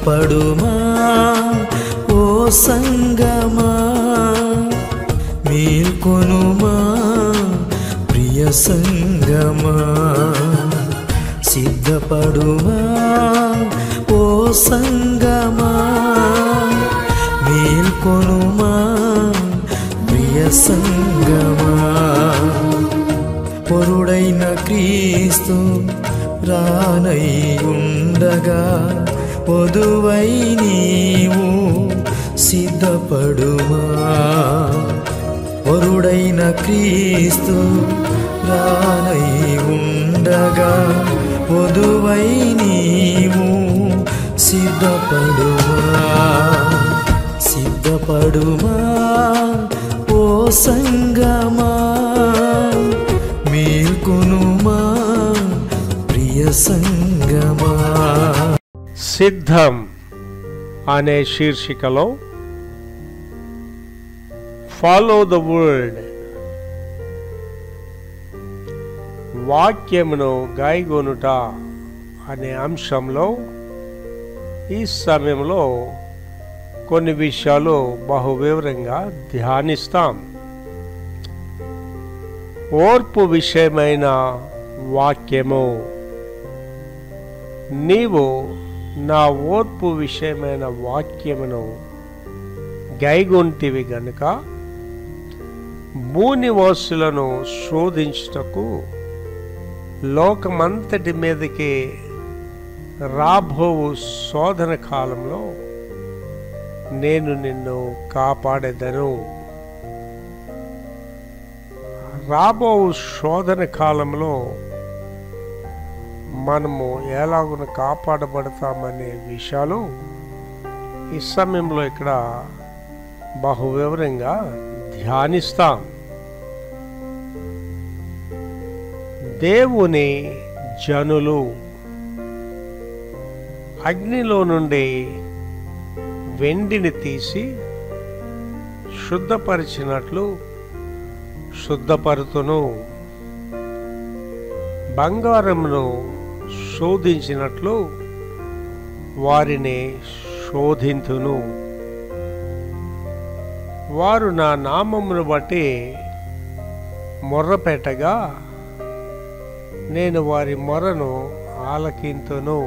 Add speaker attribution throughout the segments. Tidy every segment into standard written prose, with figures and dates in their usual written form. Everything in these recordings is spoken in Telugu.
Speaker 1: సిద్ధపడుమా ఓ సంగమా, మేల్కొనుమా ప్రియ సంగమా. సిద్ధపడుమా ఓ సంగమా, మేల్కొనుమా ప్రియ సంగమా. పొరుడైన క్రీస్తు రానై ఉండగా వధువై నీవు సిద్ధపడుమా. పొరుడైన క్రీస్తు రానై ఉండగా వధువై నీవు సిద్ధపడుమా. సిద్ధపడుమా ఓ సంగమా, మేల్కొనుమా ప్రియ సంగమా.
Speaker 2: సిద్ధం అనే శీర్షికలో ఫాలో ద వర్డ్, వాక్యమును గాయగొనుట అనే అంశంలో ఈ సమయంలో కొన్ని విషయాలు బహువివరంగా ధ్యానిస్తాం. ఓర్పు విషయమైన వాక్యము. నీవు నా ఓర్పు విషయమైన వాక్యమును గైగొంటివి గనుక భూనివాసులను శోధించుటకు లోకమంతటి మీదకి రాబోవు శోధన కాలంలో నేను నిన్ను కాపాడెదను. రాబో శోధన కాలంలో మనము ఎలాగున కాపాడబడతామనే విషయాలు ఈ సమయంలో ఇక్కడ బహువివరంగా ధ్యానిస్తాం. దేవుని జనులు అగ్నిలో నుండి వెండిని తీసి శుద్ధపరిచినట్లు శుద్ధపరుతును, బంగారమును శోధించినట్లు వారిని శోధింతును. వారు నా నామమును బట్టి మొర్రపెట్టగా నేను వారి మొరను ఆలకింతును.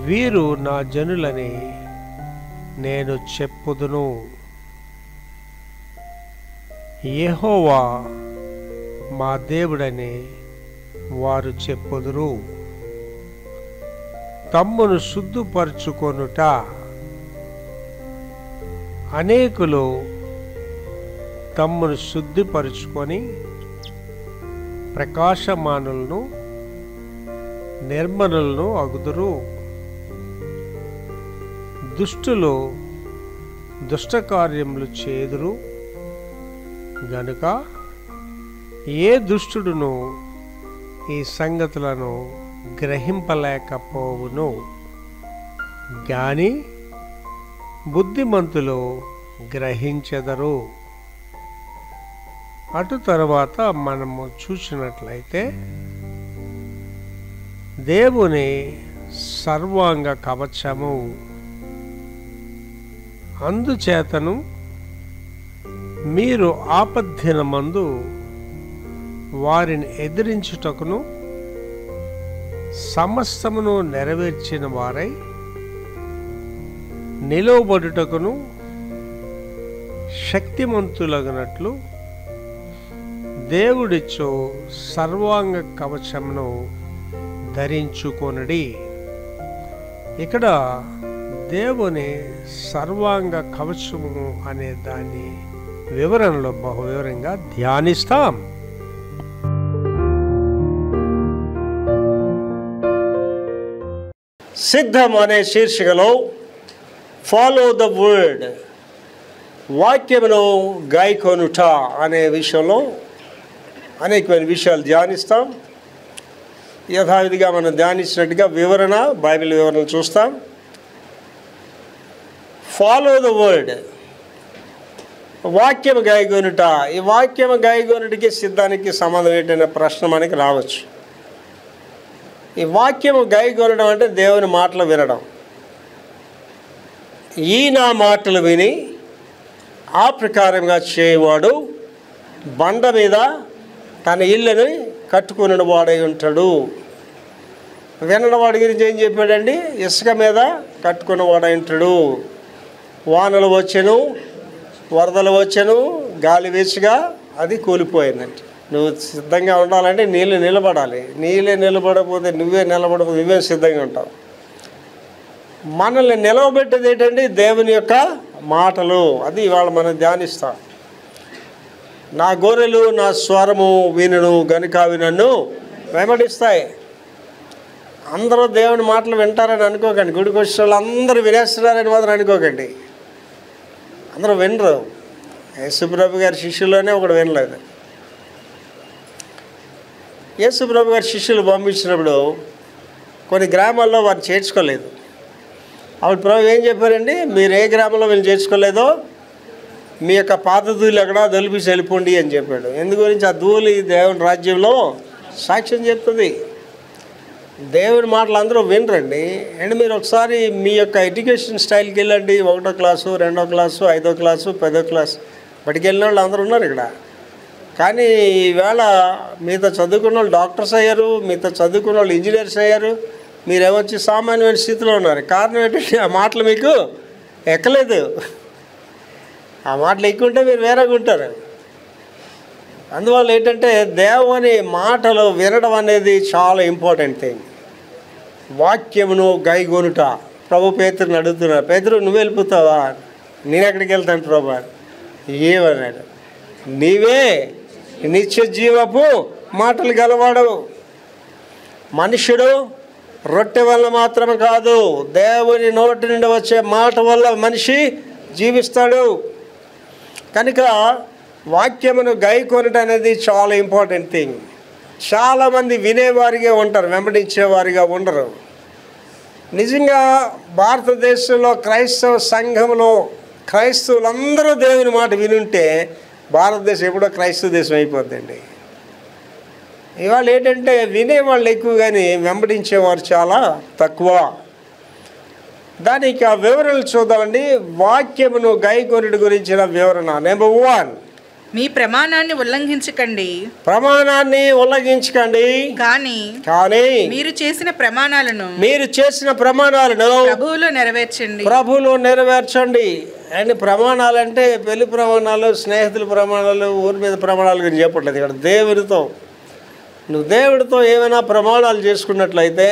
Speaker 2: వీరు నా జనులని నేను చెప్పుదును. యెహోవా మా దేవుడని వారు చెప్పుదురు. తమ్మును శుద్ధపరచుకొనుట. అనేకులు తమ్మును శుద్ధిపరుచుకొని ప్రకాశమానులను నిర్మలులను అగుదురు. దుష్టులు దుష్టకార్యములు చేదురు గనుక ఏ దుష్టుడును ఈ సంగతులను గ్రహింపలేకపోవును. గాని బుద్ధిమంతులు గ్రహించెదరు. అటు తరువాత మనము చూసినట్లయితే దేవుని సర్వాంగ కవచము. అందుచేతను మీరు ఆపద్దినమందు వారిని ఎదిరించుటకును సమస్తమును నెరవేర్చిన వారై నిలువబడుటకును శక్తిమంతులగునట్లు దేవుడిచ్చు సర్వాంగ కవచమును ధరించుకొనుడి. ఇక్కడ దేవుని సర్వాంగ కవచము అనే దాని వివరణలో బహువివరంగా ధ్యానిస్తాం. సిద్ధం అనే శీర్షికలో ఫాలో ద వర్డ్, వాక్యమును గాయకొనుట అనే విషయంలో అనేకమైన విషయాలు ధ్యానిస్తాం. యథావిధిగా మనం ధ్యానించినట్టుగా వివరణ, బైబిల్ వివరణలు చూస్తాం. ఫాలో ద వర్డ్, వాక్యము గాయకొనుట. ఈ వాక్యము గాయకొనుటికి సిద్ధానికి సంబంధం ఏంటనే ప్రశ్న మనకి రావచ్చు. ఈ వాక్యము గైకొనడం అంటే దేవుని మాటలు వినడం. ఈ నా మాటలు విని ఆ ప్రకారంగా చేయవాడు బండ మీద తన ఇల్లుని కట్టుకుని వాడై ఉంటాడు. వినడం వాడి గురించి ఏం చెప్పాడండి? ఇసుక మీద కట్టుకున్న వాడై ఉంటాడు. వానలు వచ్చెను, వరదలు వచ్చెను, గాలి వీచగా అది కూలిపోయిందంట. నువ్వు సిద్ధంగా ఉండాలంటే నీళ్ళు నిలబడాలి. నీళ్ళే నిలబడకపోతే నువ్వే నిలబడకపోతే నువ్వే సిద్ధంగా ఉంటావు. మనల్ని నిలవబెట్టేది ఏంటండి? దేవుని యొక్క మాటలు. అది ఇవాళ మనం ధ్యానిస్తాం. నా గొర్రెలు నా స్వరము వినును గనుక అవి నన్ను వెంబడిస్తాయి. అందరూ దేవుని మాటలు వింటారని అనుకోకండి. గుడికి వచ్చే వాళ్ళు అందరూ వినేస్తున్నారని మాత్రం అనుకోకండి. అందరూ వినరు. యేసుప్రభు గారి శిష్యుల్లోనే ఒకడు వినలేదు. యేసుప్రభు గారి శిష్యులు పంపించినప్పుడు కొన్ని గ్రామాల్లో వారిని చేర్చుకోలేదు. అప్పుడు ప్రభు ఏం చెప్పారండి? మీరు ఏ గ్రామంలో వీళ్ళు చేర్చుకోలేదో మీ యొక్క పాత ధూళి ఎక్కడా దొలిపేసి వెళ్ళిపోండి అని చెప్పాడు. ఎందు గురించి? ఆ ధూళి దేవుని రాజ్యంలో సాక్ష్యం చెప్తుంది. దేవుని మాటలు అందరూ వినరండి. అండ్ మీరు ఒకసారి మీ యొక్క ఎడ్యుకేషన్ స్టైల్కి వెళ్ళండి. 1వ క్లాసు, 2వ క్లాసు, 5వ క్లాసు, 10వ క్లాసు బడికి వెళ్ళిన వాళ్ళు అందరూ ఉన్నారు ఇక్కడ. కానీ ఈవేళ మీతో చదువుకున్న వాళ్ళు డాక్టర్స్ అయ్యారు, మీతో చదువుకున్న వాళ్ళు ఇంజనీర్స్ అయ్యారు. మీరేమొచ్చి సామాన్యమైన స్థితిలో ఉన్నారు. కారణం ఏంటంటే ఆ మాటలు మీకు ఎక్కలేదు. ఆ మాటలు ఎక్కుంటే మీరు వేరేగా ఉంటారు. అందువల్ల ఏంటంటే దేవుని మాటలు వినడం అనేది చాలా ఇంపార్టెంట్ థింగ్. వాక్యమును గైగొనుట. ప్రభు పేతురుని అడుగుతున్నారు, పేతురు నువ్వు వెళ్ళిపోతావా? నేను ఎక్కడికి వెళ్తాను ప్రభు? ఏమన్నాడు? నీవే నిత్య జీవపు మాటలు గలవాడు. మనుషుడు రొట్టె వల్ల మాత్రమే కాదు, దేవుని నోటి నుండి వచ్చే మాట వల్ల మనిషి జీవిస్తాడు. కనుక వాక్యమును గైకొనడం అనేది చాలా ఇంపార్టెంట్ థింగ్. చాలామంది వినేవారిగా ఉంటారు, వెంబడించేవారిగా ఉండరు. నిజంగా భారతదేశంలో క్రైస్తవ సంఘంలో క్రైస్తవులందరూ దేవుని మాట వినుంటే భారతదేశం ఎప్పుడో క్రైస్తవ దేశం అయిపోద్దండి. ఇవాళ ఏంటంటే వినేవాళ్ళు ఎక్కువ కానీ వెంబడించేవారు చాలా తక్కువ. దానికి ఆ వివరణలు చూద్దామండి. వాక్యమును గైకొనుట గురించిన వివరణ. నెంబర్ 1,
Speaker 3: మీ ప్రమాణాన్ని ఉల్లంఘించకండి.
Speaker 2: ప్రమాణాన్ని ఉల్లంఘించకండి.
Speaker 3: కానీ మీరు చేసిన ప్రమాణాలను ప్రభువులో నెరవేర్చండి. అండ్ ప్రమాణాలంటే పెళ్లి ప్రమాణాలు, స్నేహితుల ప్రమాణాలు, ఊరి మీద ప్రమాణాలు గురించి చెప్పట్లేదు ఇక్కడ. దేవుడితో నువ్వు దేవుడితో ఏమైనా ప్రమాణాలు చేసుకున్నట్లయితే,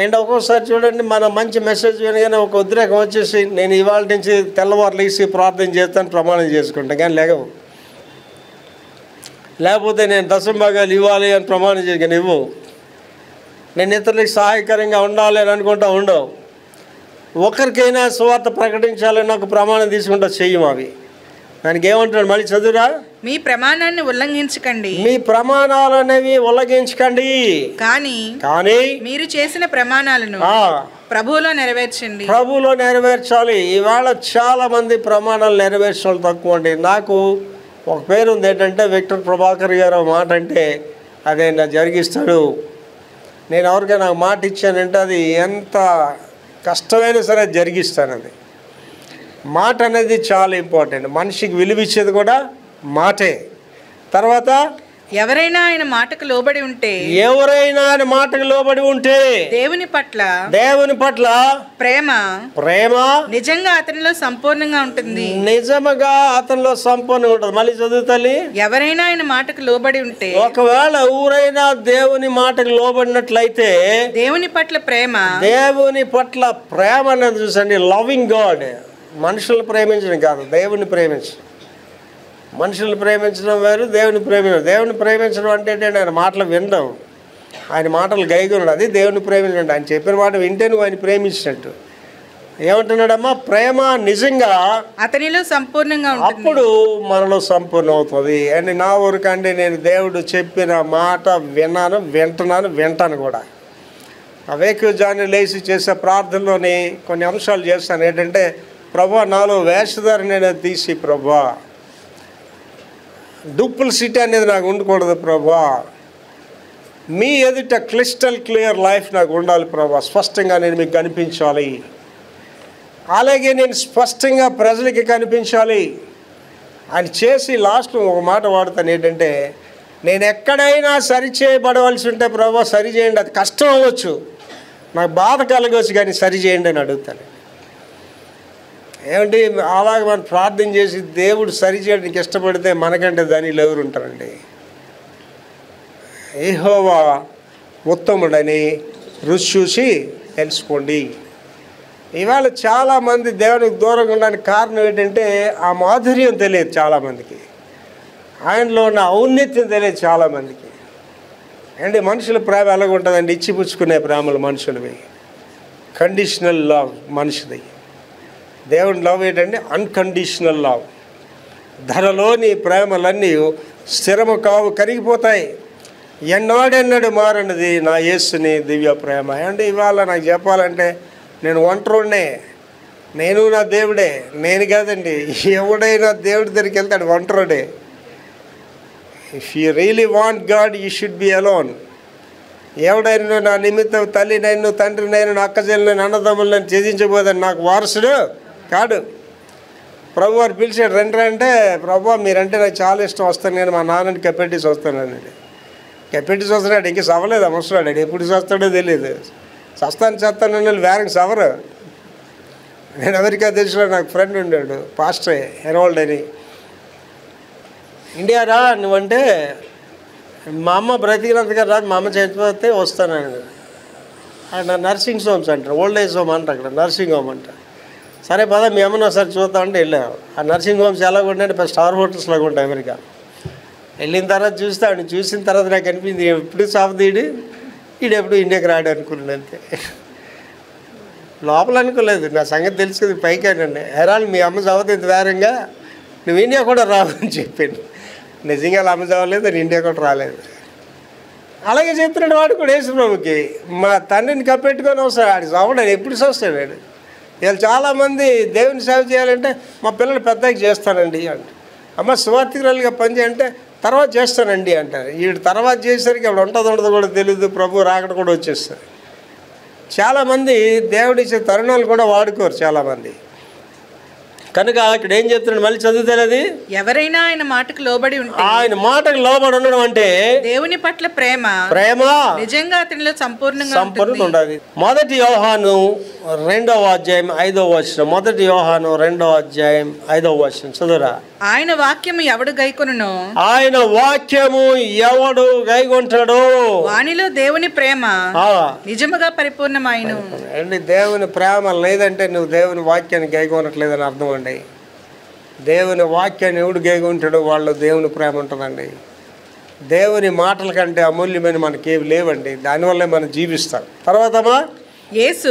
Speaker 3: అండ్ ఒక్కోసారి చూడండి, మన మంచి మెసేజ్ వినగానే ఒక ఉద్రేకం వచ్చేసి నేను ఇవాళ నుంచి తెల్లవారులు లేసి ప్రార్థన చేస్తాను ప్రమాణం చేసుకుంటాను. కానీ లేకపోతే నేను దశంభాగాలు ఇవ్వాలి అని ప్రమాణం చేయగానే ఇవ్వు. నేను ఇతరులకు సహాయకరంగా ఉండాలి అని అనుకుంటా ఉండవు. ఒకరికైనా సువార్త ప్రకటించాలని ఒక ప్రమాణం తీసుకుంటా చెయ్యం. అవి దానికి ఏమంటాడు? మళ్ళీ చదువురా. మీ ప్రమాణాన్ని ఉల్లంఘించకండి.
Speaker 2: మీ ప్రమాణాలు అనేవి ఉల్లంఘించకండి.
Speaker 3: కానీ మీరు చేసిన ప్రమాణాలను ప్రభువులో నెరవేర్చాలి. ఇవాళ చాలా మంది ప్రమాణాలు నెరవేర్చడం తక్కువ అండి. నాకు ఒక పేరు ఉంది ఏంటంటే విక్టర్ ప్రభాకర్ గారు. మాట అంటే అదే నా జరిగిస్తాడు. నేను ఎవరికైనా నాకు మాట ఇచ్చానంటే అది ఎంత కష్టమైనా సరే జరిగిస్తాను. అది మాట అనేది చాలా ఇంపార్టెంట్. మనిషికి విలువ ఇచ్చేది కూడా మాటే. తర్వాత ఎవరైనా ఆయన మాటకు లోబడి ఉంటే దేవుని పట్ల ప్రేమ నిజంగా అతనిలో సంపూర్ణంగా ఉంటుంది.
Speaker 2: మళ్ళీ చదువు తల్లి.
Speaker 3: ఎవరైనా ఆయన మాటకు లోబడి ఉంటే,
Speaker 2: ఒకవేళ ఎవరైనా దేవుని మాటకు లోబడినట్లయితే
Speaker 3: దేవుని పట్ల
Speaker 2: ప్రేమ అనేది చూసండి. Loving God. మనుషులను ప్రేమించడం కాదు, దేవుని ప్రేమించడం. మనుషులను ప్రేమించడం వేరు, దేవుని ప్రేమించడం అంటే ఏంటంటే ఆయన మాటలు వినడం, ఆయన మాటలు గైకొనడం. అది దేవుని ప్రేమించడం. ఆయన చెప్పిన మాట వింటే నువ్వు ఆయన ప్రేమించినట్టు. ఏమంటున్నాడమ్మా? ప్రేమ నిజంగా
Speaker 3: అతనిలో సంపూర్ణంగా ఉంటుంది.
Speaker 2: అప్పుడు మనలో సంపూర్ణం అవుతుంది. అండ్ నా ఊరికంటే నేను దేవుడు చెప్పిన మాట వింటాను కూడా. వేకువజామున లేచి చేసే ప్రార్థనలోని కొన్ని అంశాలు చేస్తాను. ఏంటంటే, ప్రభా నాలో వేషధారణ తీసి, ప్రభా డూప్లిసిటీ అనేది నాకు ఉండకూడదు ప్రభా. మీ ఎదుట క్లిస్టల్ క్లియర్ లైఫ్ నాకు ఉండాలి ప్రభా, స్పష్టంగా నేను మీకు కనిపించాలి, అలాగే నేను స్పష్టంగా ప్రజలకి కనిపించాలి అని చేసి లాస్ట్ ఒక మాట వాడతాను ఏంటంటే, నేను ఎక్కడైనా సరిచేయబడవలసి ఉంటే ప్రభా సరిచేయండి, అది కష్టం అవ్వచ్చు, నాకు బాధ కలగవచ్చు, కానీ సరిచేయండి అని అడుగుతాను. ఏమంటే అలాగే మనం ప్రార్థన చేసి దేవుడు సరిచేయడానికి ఇష్టపడితే మనకంటే దానిలో ఎవరు ఉంటారండి? యెహోవా ఉత్తముడని రుచి చూసి తెలుసుకోండి. ఇవాళ చాలామంది దేవునికి దూరంగా ఉండడానికి కారణం ఏంటంటే ఆ మాధుర్యం తెలియదు చాలామందికి, ఆయనలో ఉన్న ఔన్నత్యం తెలియదు చాలామందికి. అంటే మనుషుల ప్రేమ ఎలాగుంటుందండి? ఇచ్చిపుచ్చుకునే ప్రేమలు మనుషులవి, కండిషనల్ లవ్ మనిషిది. దేవుని లవ్ ఏంటంటే అన్కండిషనల్ లవ్. ధరలోని ప్రేమలన్నీ స్థిరము కావు, కరిగిపోతాయి. ఎన్నోడెన్నడు మారన్నది నా యేసుని దివ్య ప్రేమ. అంటే ఇవాళ నాకు చెప్పాలంటే నేను ఒంటరినే, నేను నా దేవుడే, నేను కాదండి, ఎవడైనా దేవుడి దగ్గరికి వెళ్తాడు ఒంటరుడే. If you really want God you should be alone. ఎవడైనా నా నిమిత్తం తల్లి నన్ను, తండ్రి నేను, నా అక్కచెల్లిని, అన్నదమ్ములను త్యజించబోదని నాకు వారసుడు కాడు. ప్రభు వారు పిలిచాడు, రండి అంటే, ప్రభు మీరంటే నాకు చాలా ఇష్టం, వస్తాను, నేను మా నాన్నని కెపెట్టిస్ వస్తానండి. కెపెట్టిస్ వస్తున్నాడు, ఇంక సవలేదు అవసరాడు, ఎప్పుడు చస్తాడో తెలియదు. చేస్తానని వేరంగా సవరు. నేను అమెరికా దేశంలో నాకు ఫ్రెండ్ ఉండాడు, పాస్టర్ హెరాల్డ్ అని. ఇండియా రా నువ్వంటే, మా అమ్మ బ్రతికినంతగా రాదు, మా అమ్మ చనిపోతే వస్తాను. ఆయన నర్సింగ్ హోమ్స్ అంటారు, ఓల్డ్ ఏజ్ హోమ్ అంటారు, అక్కడ నర్సింగ్ హోమ్ అంటారు. సరే పద మీ అమ్మని ఒకసారి చూద్దామంటే వెళ్ళాము. ఆ నర్సింగ్ హోమ్స్ ఎలాగ ఉంటాయంటే పెద్ద స్టార్ హోటల్స్ లాగా ఉంటాయి అమెరికా. వెళ్ళిన తర్వాత చూస్తాడు, చూసిన తర్వాత నాకు అనిపించింది ఎప్పుడు సాఫ్దీడు ఈడెప్పుడు ఇండియాకి రాడు అనుకున్నాడు అంతే. లోపల అనుకోలేదు, నా సంగతి తెలుసుకుంది పైకేనండి. హెరాల్ మీ అమ్మ చదువుతుంది వేరంగా, నువ్వు ఇండియా కూడా రావు అని చెప్పాను. నిజంగా అమ్మ చదవలేదు, నేను ఇండియా కూడా రాలేదు. అలాగే చెప్తున్నాడు వాడు కూడా యేసుప్రభుకి. మా తండ్రిని కప్పెట్టుకొని వస్తాడు, ఆడి చదవడం ఎప్పుడు చూస్తాడు వాడు. వీళ్ళు చాలామంది దేవుని సేవ చేయాలంటే మా పిల్లలు పెద్దగా చేస్తానండి అంట. అమ్మ సువార్థికురాలుగా పనిచేయంటే తర్వాత చేస్తానండి అంటారు. వీడు తర్వాత చేసేసరికి అప్పుడు ఉండదో కూడా తెలియదు, ప్రభు రాకడ కూడా వచ్చేస్తారు. చాలామంది దేవుడిచ్చే తరుణాలు కూడా వాడుకోరు చాలామంది. కనుక ఇక్కడ ఏం చెప్తున్నాడు, మళ్ళీ చదువుతేది,
Speaker 4: ఎవరైనా ఆయన మాటకు లోబడి ఉంటే,
Speaker 2: ఆయన మాటకు లోబడి ఉండడం అంటే
Speaker 4: దేవుని పట్ల ప్రేమ నిజంగా అతనిలో సంపూర్ణంగా
Speaker 2: ఉండాలి. 1 యోహాను 2వ అధ్యాయం 5వ వచనం. 1 యోహాను 2వ అధ్యాయం 5వ వచనం చదువురా.
Speaker 4: ఆయన వాక్యము ఎవడు గైకొనునో,
Speaker 2: ఆయన వాక్యము ఎవడు గైకొంటాడో
Speaker 4: వానిలో దేవుని ప్రేమ నిజముగా పరిపూర్ణమైను.
Speaker 2: దేవుని ప్రేమ లేదంటే నువ్వు దేవుని వాక్యాన్ని గైకొనట్లేదని అర్థం అండి. దేవుని వాక్యాన్ని ఎవడు గైకొంటాడో వాళ్ళు దేవుని ప్రేమ ఉంటుందండి. దేవుని మాటల కంటే అమూల్యమైన మనకేవి లేవండి, దానివల్లే మనం జీవిస్తాం. తర్వాతమా
Speaker 4: యేసు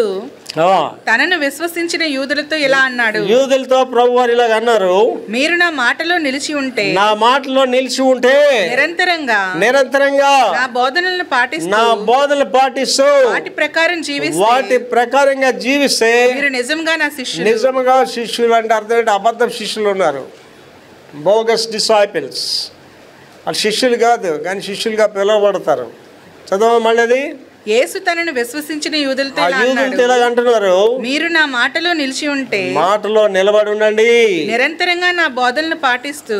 Speaker 4: తనను విశ్వసించిన యూదులతో ఇలా అన్నాడు,
Speaker 2: యూదులతో ప్రభు వారు ఇలాగ అన్నారు,
Speaker 4: మీరు నా మాటలో నిలిచి ఉంటే,
Speaker 2: నా మాటలో నిలిచి ఉంటే నిరంతరంగా
Speaker 4: నా బోధనలను
Speaker 2: పాటిస్తూ
Speaker 4: వాటి ప్రకారంగా
Speaker 2: జీవిస్తే
Speaker 4: మీరు నిజంగా నా శిష్యులు.
Speaker 2: నిజంగా శిష్యులు అంటే అర్థం ఏంటి? అబద్ధం శిష్యులు ఉన్నారు, బోగస్ డిసైపుల్స్. వాళ్ళు శిష్యులు కాదు కానీ శిష్యులుగా పిలువబడతారు. చదవ మళ్ళీ అది.
Speaker 4: యేసు తనను విశ్వసించిన యూదులతో
Speaker 2: అంటున్నారు,
Speaker 4: మీరు నా మాటలో నిలిచి ఉంటే,
Speaker 2: మాటలో నిలబడి ఉండండి,
Speaker 4: నిరంతరంగా నా బోధనలు పాటిస్తూ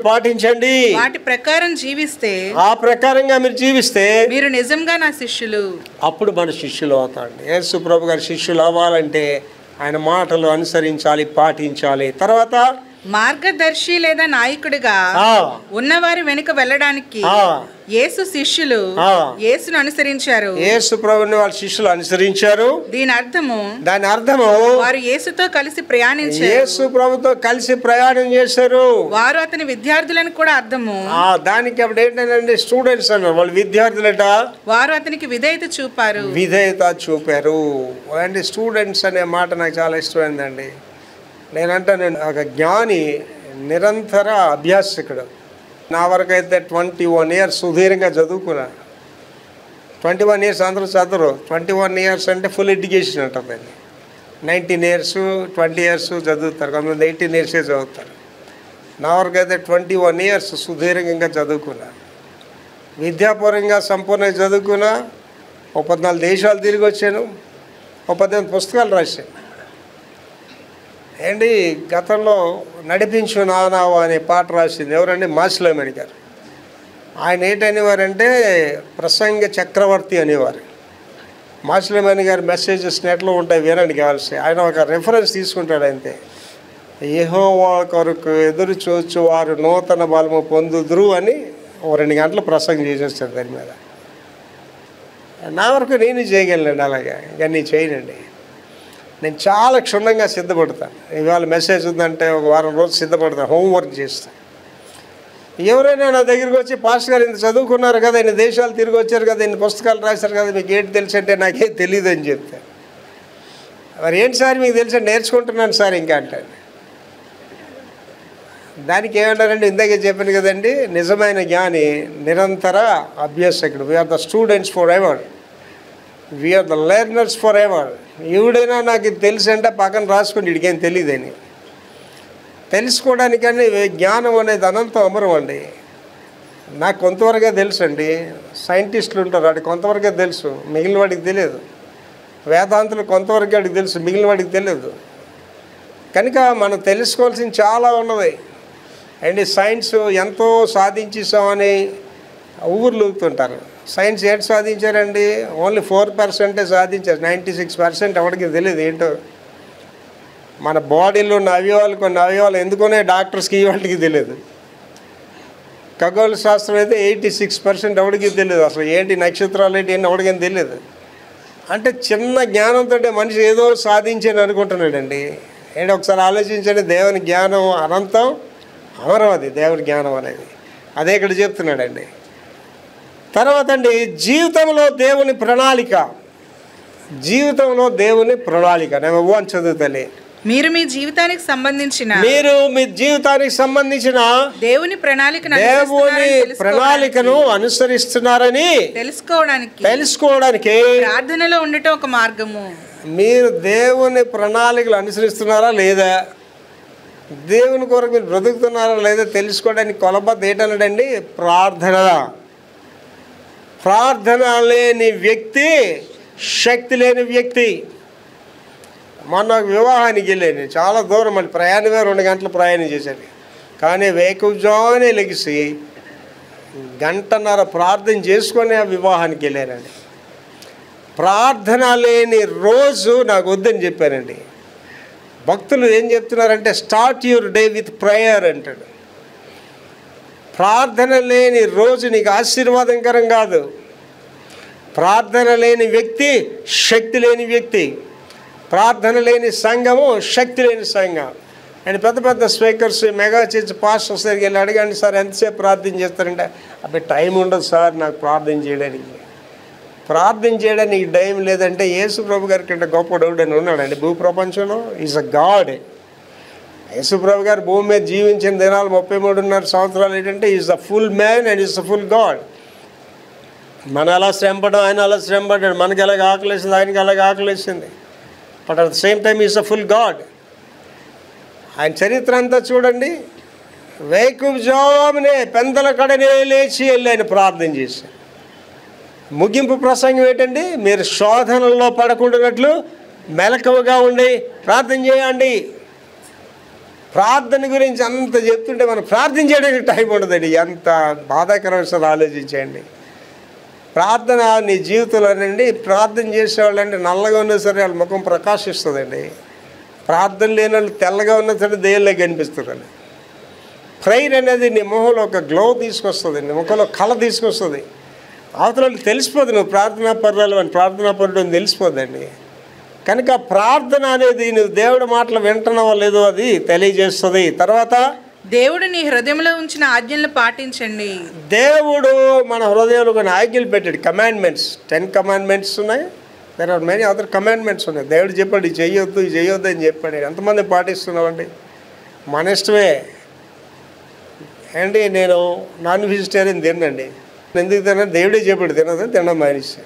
Speaker 2: పాటించండి,
Speaker 4: వాటి ప్రకారం జీవిస్తే,
Speaker 2: ఆ ప్రకారంగా మీరు జీవిస్తే
Speaker 4: మీరు నిజంగా నా శిష్యులు.
Speaker 2: అప్పుడు మన శిష్యులు అవుతాండి. యేసు ప్రభు గారి శిష్యులు అవ్వాలంటే ఆయన మాటలు అనుసరించాలి, పాటించాలి. తర్వాత
Speaker 4: మార్గదర్శి లేదా నాయకుడిగా ఉన్నవారి వెనుక వెళ్ళడానికి యేసు శిష్యులు యేసును అనుసరించారు.
Speaker 2: యేసు ప్రభువుని వాళ్ళ శిష్యులు అనుసరించారు. దాని అర్థము
Speaker 4: వారు యేసుతో కలిసి ప్రయాణించారు,
Speaker 2: యేసు ప్రభుతో కలిసి ప్రయాణం చేశారు.
Speaker 4: వారు అతని విద్యార్థులను కూడా అర్థము.
Speaker 2: దానికి అప్పుడు ఏంటంటే స్టూడెంట్స్ అన్నారు, వాళ్ళు విద్యార్థులట.
Speaker 4: వారు అతనికి విధేయత చూపారు.
Speaker 2: అంటే స్టూడెంట్స్ అనే మాట నాకు చాలా ఇష్టమైందండి. నేను ఒక జ్ఞాని, నిరంతర అభ్యాసకుడు. నా వరకు అయితే 21 years సుదీర్ఘంగా చదువుకున్నా. 21 years అందరూ చదవరు. 21 years అంటే ఫుల్ ఎడ్యుకేషన్ ఉంటుందండి. 19 years 20 years చదువుతారు, కొంతమంది 18 years చదువుతారు. నా వరకు అయితే 21 years సుదీర్ఘంగా చదువుకున్నా.
Speaker 3: విద్యాపరంగా సంపూర్ణంగా చదువుకున్నా, ఒక 14 దేశాలు తిరిగి వచ్చాను, ఒక 18 పుస్తకాలు రాశాను. ఏంటి గతంలో నడిపించు నానావా అనే పాట రాసింది ఎవరండి? మాసిలోమణి గారు. ఆయన ఏంటనేవారంటే ప్రసంగ చక్రవర్తి అనేవారు. మాసిలోమణి గారి మెసేజెస్ నెట్లో ఉంటాయి, వినండి కావాల్సి. ఆయన ఒక రెఫరెన్స్ తీసుకుంటాడు అంతే. యెహోవా కొరకు ఎదురు చూచు వారు నూతన బలము పొందుదురు అని 2 గంటలు ప్రసంగం చేసేస్తాడు దాని మీద. నా వరకు నేను చేయగలను అలాగా, ఇక నేను చేయనండి. నేను చాలా క్షుణ్ణంగా సిద్ధపడతాను. ఇవాళ మెసేజ్ ఉందంటే ఒక వారం రోజులు సిద్ధపడతాను, హోంవర్క్ చేస్తాను. ఎవరైనా నా దగ్గరికి వచ్చి పాస్టర్ గారు ఇంత చదువుకున్నారు కదా, ఇన్ని దేశాలు తిరిగి వచ్చారు కదా, ఇన్ని పుస్తకాలు రాశారు కదా, మీకు ఏంటి తెలుసు అంటే నాకేం తెలియదు అని చెప్తాను. మరి ఏంటి సార్ మీకు తెలుసా? నేర్చుకుంటున్నాను సార్ ఇంకా అంటాను. దానికి ఏమంటారంటే ఇందాకే చెప్పాను కదండి, నిజమైన జ్ఞాని నిరంతర అభ్యాసకుడు. We are the students forever, we are the learners forever. ఎవడైనా నాకు ఇది తెలుసు అంటే పక్కన రాసుకుని ఇడికేం తెలియదని. తెలుసుకోవడానికని జ్ఞానం అనేది అనంతం అమరం అండి. నాకు కొంతవరకే తెలుసు అండి. సైంటిస్టులు ఉంటారు, వాడికి కొంతవరకే తెలుసు, మిగిలిన వాడికి తెలియదు. వేదాంతులు కొంతవరకే వాడికి తెలుసు, మిగిలిన వాడికి తెలియదు. కనుక మనం తెలుసుకోవాల్సింది చాలా ఉన్నది అండి. సైన్స్ ఎంతో సాధించేసామని ఊర్లు ఊగుతుంటారు. సైన్స్ ఏంటి సాధించారండి? ఓన్లీ 4% సాధించారు, 96% ఎవరికి తెలియదు ఏంటో. మన బాడీలో ఉన్న అవయవాలు, కొన్ని అవయవాలు ఎందుకునే డాక్టర్స్కి వాళ్ళకి తెలియదు. ఖగోళ శాస్త్రం అయితే 86% ఎవరికి తెలియదు. అసలు ఏంటి నక్షత్రాలు ఏంటి అని ఎవరికేం తెలియదు. అంటే చిన్న జ్ఞానంతో మనిషి ఏదో సాధించని అనుకుంటున్నాడండి. ఏంటి ఒకసారి ఆలోచించండి, దేవుని జ్ఞానం అనంతం అమరం. అది దేవుని జ్ఞానం అనేది అదే ఇక్కడ చెప్తున్నాడండి. తర్వాత అండి, జీవితంలో దేవుని ప్రణాళిక. జీవితంలో దేవుని ప్రణాళిక. నేను 1 చదువుతాను.
Speaker 4: మీరు మీ జీవితానికి సంబంధించిన దేవుని ప్రణాళికను
Speaker 3: అనుసరిస్తున్నారని తెలుసుకోవడానికి
Speaker 4: ప్రార్థనలో ఉండటం ఒక మార్గము.
Speaker 3: మీరు దేవుని ప్రణాళికలు అనుసరిస్తున్నారా లేదా, దేవుని కొరకు మీరు బ్రతుకుతున్నారా లేదా తెలుసుకోవడానికి కొలబద్ద ఏంటన్నాడండి? ప్రార్థన. ప్రార్థన లేని వ్యక్తి శక్తి లేని వ్యక్తి. మొన్న వివాహానికి వెళ్ళాను, చాలా దూరం, మళ్ళీ ప్రయాణమే 2 గంటలు ప్రయాణం చేశాను. కానీ వేకువజామునే లెగిసి 1.5 గంటల ప్రార్థన చేసుకొని ఆ వివాహానికి వెళ్ళానండి. ప్రార్థన లేని రోజు నాకు వద్దని చెప్పానండి. భక్తులు ఏం చెప్తున్నారంటే start your day with prayer అంటాడు. ప్రార్థన లేని రోజు నీకు ఆశీర్వాదకరం కాదు. ప్రార్థన లేని వ్యక్తి శక్తి లేని వ్యక్తి. ప్రార్థన లేని సంఘము శక్తి లేని సంఘం. అండ్ పెద్ద పెద్ద స్పీకర్స్, మెగా చర్చ్ పాస్టర్స్ దగ్గరికి వెళ్ళి అడగండి, సార్ ఎంతసేపు ప్రార్థన చేస్తారంటే అబ్బాయి టైం ఉండదు సార్ నాకు ప్రార్థన చేయడానికి. ప్రార్థన చేయడానికి టైం లేదంటే యేసు ప్రభు గారి కంటే గొప్ప డౌట్ అని ఉన్నాడండి భూ ప్రపంచంలో. Is a God. యేసు ప్రభు గారు భూమి మీద జీవించిన దినాలు 33.5 సంవత్సరాలు. ఏంటంటే is the full man and is the full God. మనం ఎలా శ్రమపడ్డాం, ఆయన అలా శ్రమపడ్డాడు. మనకి ఎలాగ ఆకలేసింది, ఆయనకి అలాగ ఆకలేసింది. But at the same time is the full God. ఆయన చరిత్ర అంతా చూడండి. వేకువజామునే పెందల కడనే లేచి వెళ్ళి ఆయన ప్రార్థన చేశారు. ముగింపు ప్రసంగం ఏంటండి? మీరు శోధనల్లో పడకుండానట్లు మెలకువగా ఉండి ప్రార్థన చేయండి. ప్రార్థన గురించి అంత చెప్తుంటే మనం ప్రార్థన చేయడానికి టైం ఉండదండి. ఎంత బాధాకరమైన సార్ ఆలోచించండి. ప్రార్థన నీ జీవితంలోనండి ప్రార్థన చేసేవాళ్ళండి నల్లగా ఉన్నా సరే వాళ్ళ ముఖం ప్రకాశిస్తుందండి. ప్రార్థన లేని వాళ్ళు తెల్లగా ఉన్నా సరే దేవుళ్ళే కనిపిస్తారు. ప్రేయర్ అనేది నీ మొహంలో ఒక గ్లో తీసుకొస్తుంది, నీ ముఖంలో కళ తీసుకొస్తుంది. అవతల వాళ్ళకి తెలిసిపోదు నువ్వు ప్రార్థనా పరురాలు అని, ప్రార్థనా పరుడు అని తెలిసిపోద్దండి. కనుక ప్రార్థన అనేది నువ్వు దేవుడి మాటలు వింటున్నావో లేదో అది తెలియజేస్తుంది. తర్వాత
Speaker 4: దేవుడు నీ హృదయంలో ఉంచిన ఆజ్ఞలను పాటించండి.
Speaker 3: దేవుడు మన హృదయంలో కొన్ని ఆజ్ఞలు పెట్టాడు, కమాండ్మెంట్స్. 10 కమాండ్మెంట్స్ ఉన్నాయి. There are many other commandments ఉన్నాయి. దేవుడు చెప్పాడు ఇది చేయొద్దు, ఇది చేయొద్దు అని చెప్పాడు. ఎంతమంది పాటిస్తున్నామండి? మన ఇష్టమే అండి. నేను నాన్ వెజిటేరియన్ తినండి. ఎందుకు తిన్నాను? దేవుడే చెప్పాడు తినదని తినడం మానేసి.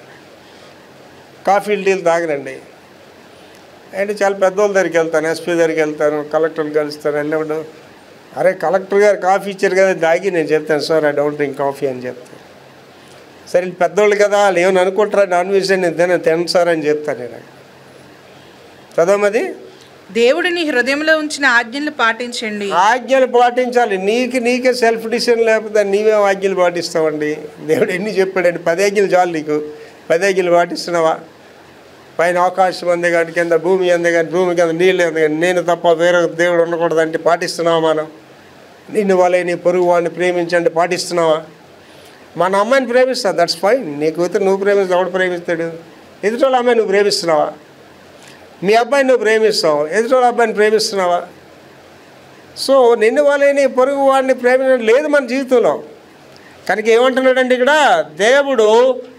Speaker 3: కాఫీలు టీలు తాగనండి. అంటే చాలా పెద్దోళ్ళ దగ్గరికి వెళ్తాను, ఎస్పీ దగ్గరికి వెళ్తాను, కలెక్టర్ని కలుస్తాను. వెళ్ళినప్పుడు అరే కలెక్టర్ గారు కాఫీ ఇచ్చారు కదా తాగి నేను చెప్తాను sir I don't drink coffee అని చెప్తాను. సరే వీళ్ళు పెద్దోళ్ళు కదా, వాళ్ళు ఏమని అనుకుంటారా, నాన్ వెజ్ నేను తినను సార్ అని చెప్తాను నేను. చదవమది.
Speaker 4: దేవుడు నీ హృదయంలో ఉంచిన ఆజ్ఞలు పాటించండి.
Speaker 3: ఆజ్ఞలు పాటించాలి. నీకే సెల్ఫ్ డిసిషన్ లేకపోతే నీవే ఆజ్ఞలు పాటిస్తావండి. దేవుడు ఎన్ని చెప్పాడండి? 10 ఆజ్ఞలు చాలు నీకు. 10 ఆజ్ఞలు పాటిస్తున్నావా? పైన ఆకాశం అందే కానీ, కింద భూమి అందే కానీ, భూమి కింద నీళ్ళు అందే కానీ, నేను తప్ప వేరే దేవుడు ఉండకూడదంటే పాటిస్తున్నావా? మనం నిన్ను వాళ్ళే నీ పొరుగు వాడిని ప్రేమించండి పాటిస్తున్నావా? మన అమ్మాయిని ప్రేమిస్తావు, దట్స్ ఫైన్. నీ కూతురు నువ్వు ప్రేమిస్తావు, ఎవడు ప్రేమిస్తాడు? ఎదుటోళ్ళ అమ్మాయి నువ్వు ప్రేమిస్తున్నావా? మీ అబ్బాయిని నువ్వు ప్రేమిస్తావు, ఎదుటోళ్ళ అబ్బాయిని ప్రేమిస్తున్నావా? సో నిన్ను వాళ్ళే నీ పొరుగు వాడిని ప్రేమించడం లేదు మన జీవితంలో. కనుక ఏమంటున్నాడండి ఇక్కడ? దేవుడు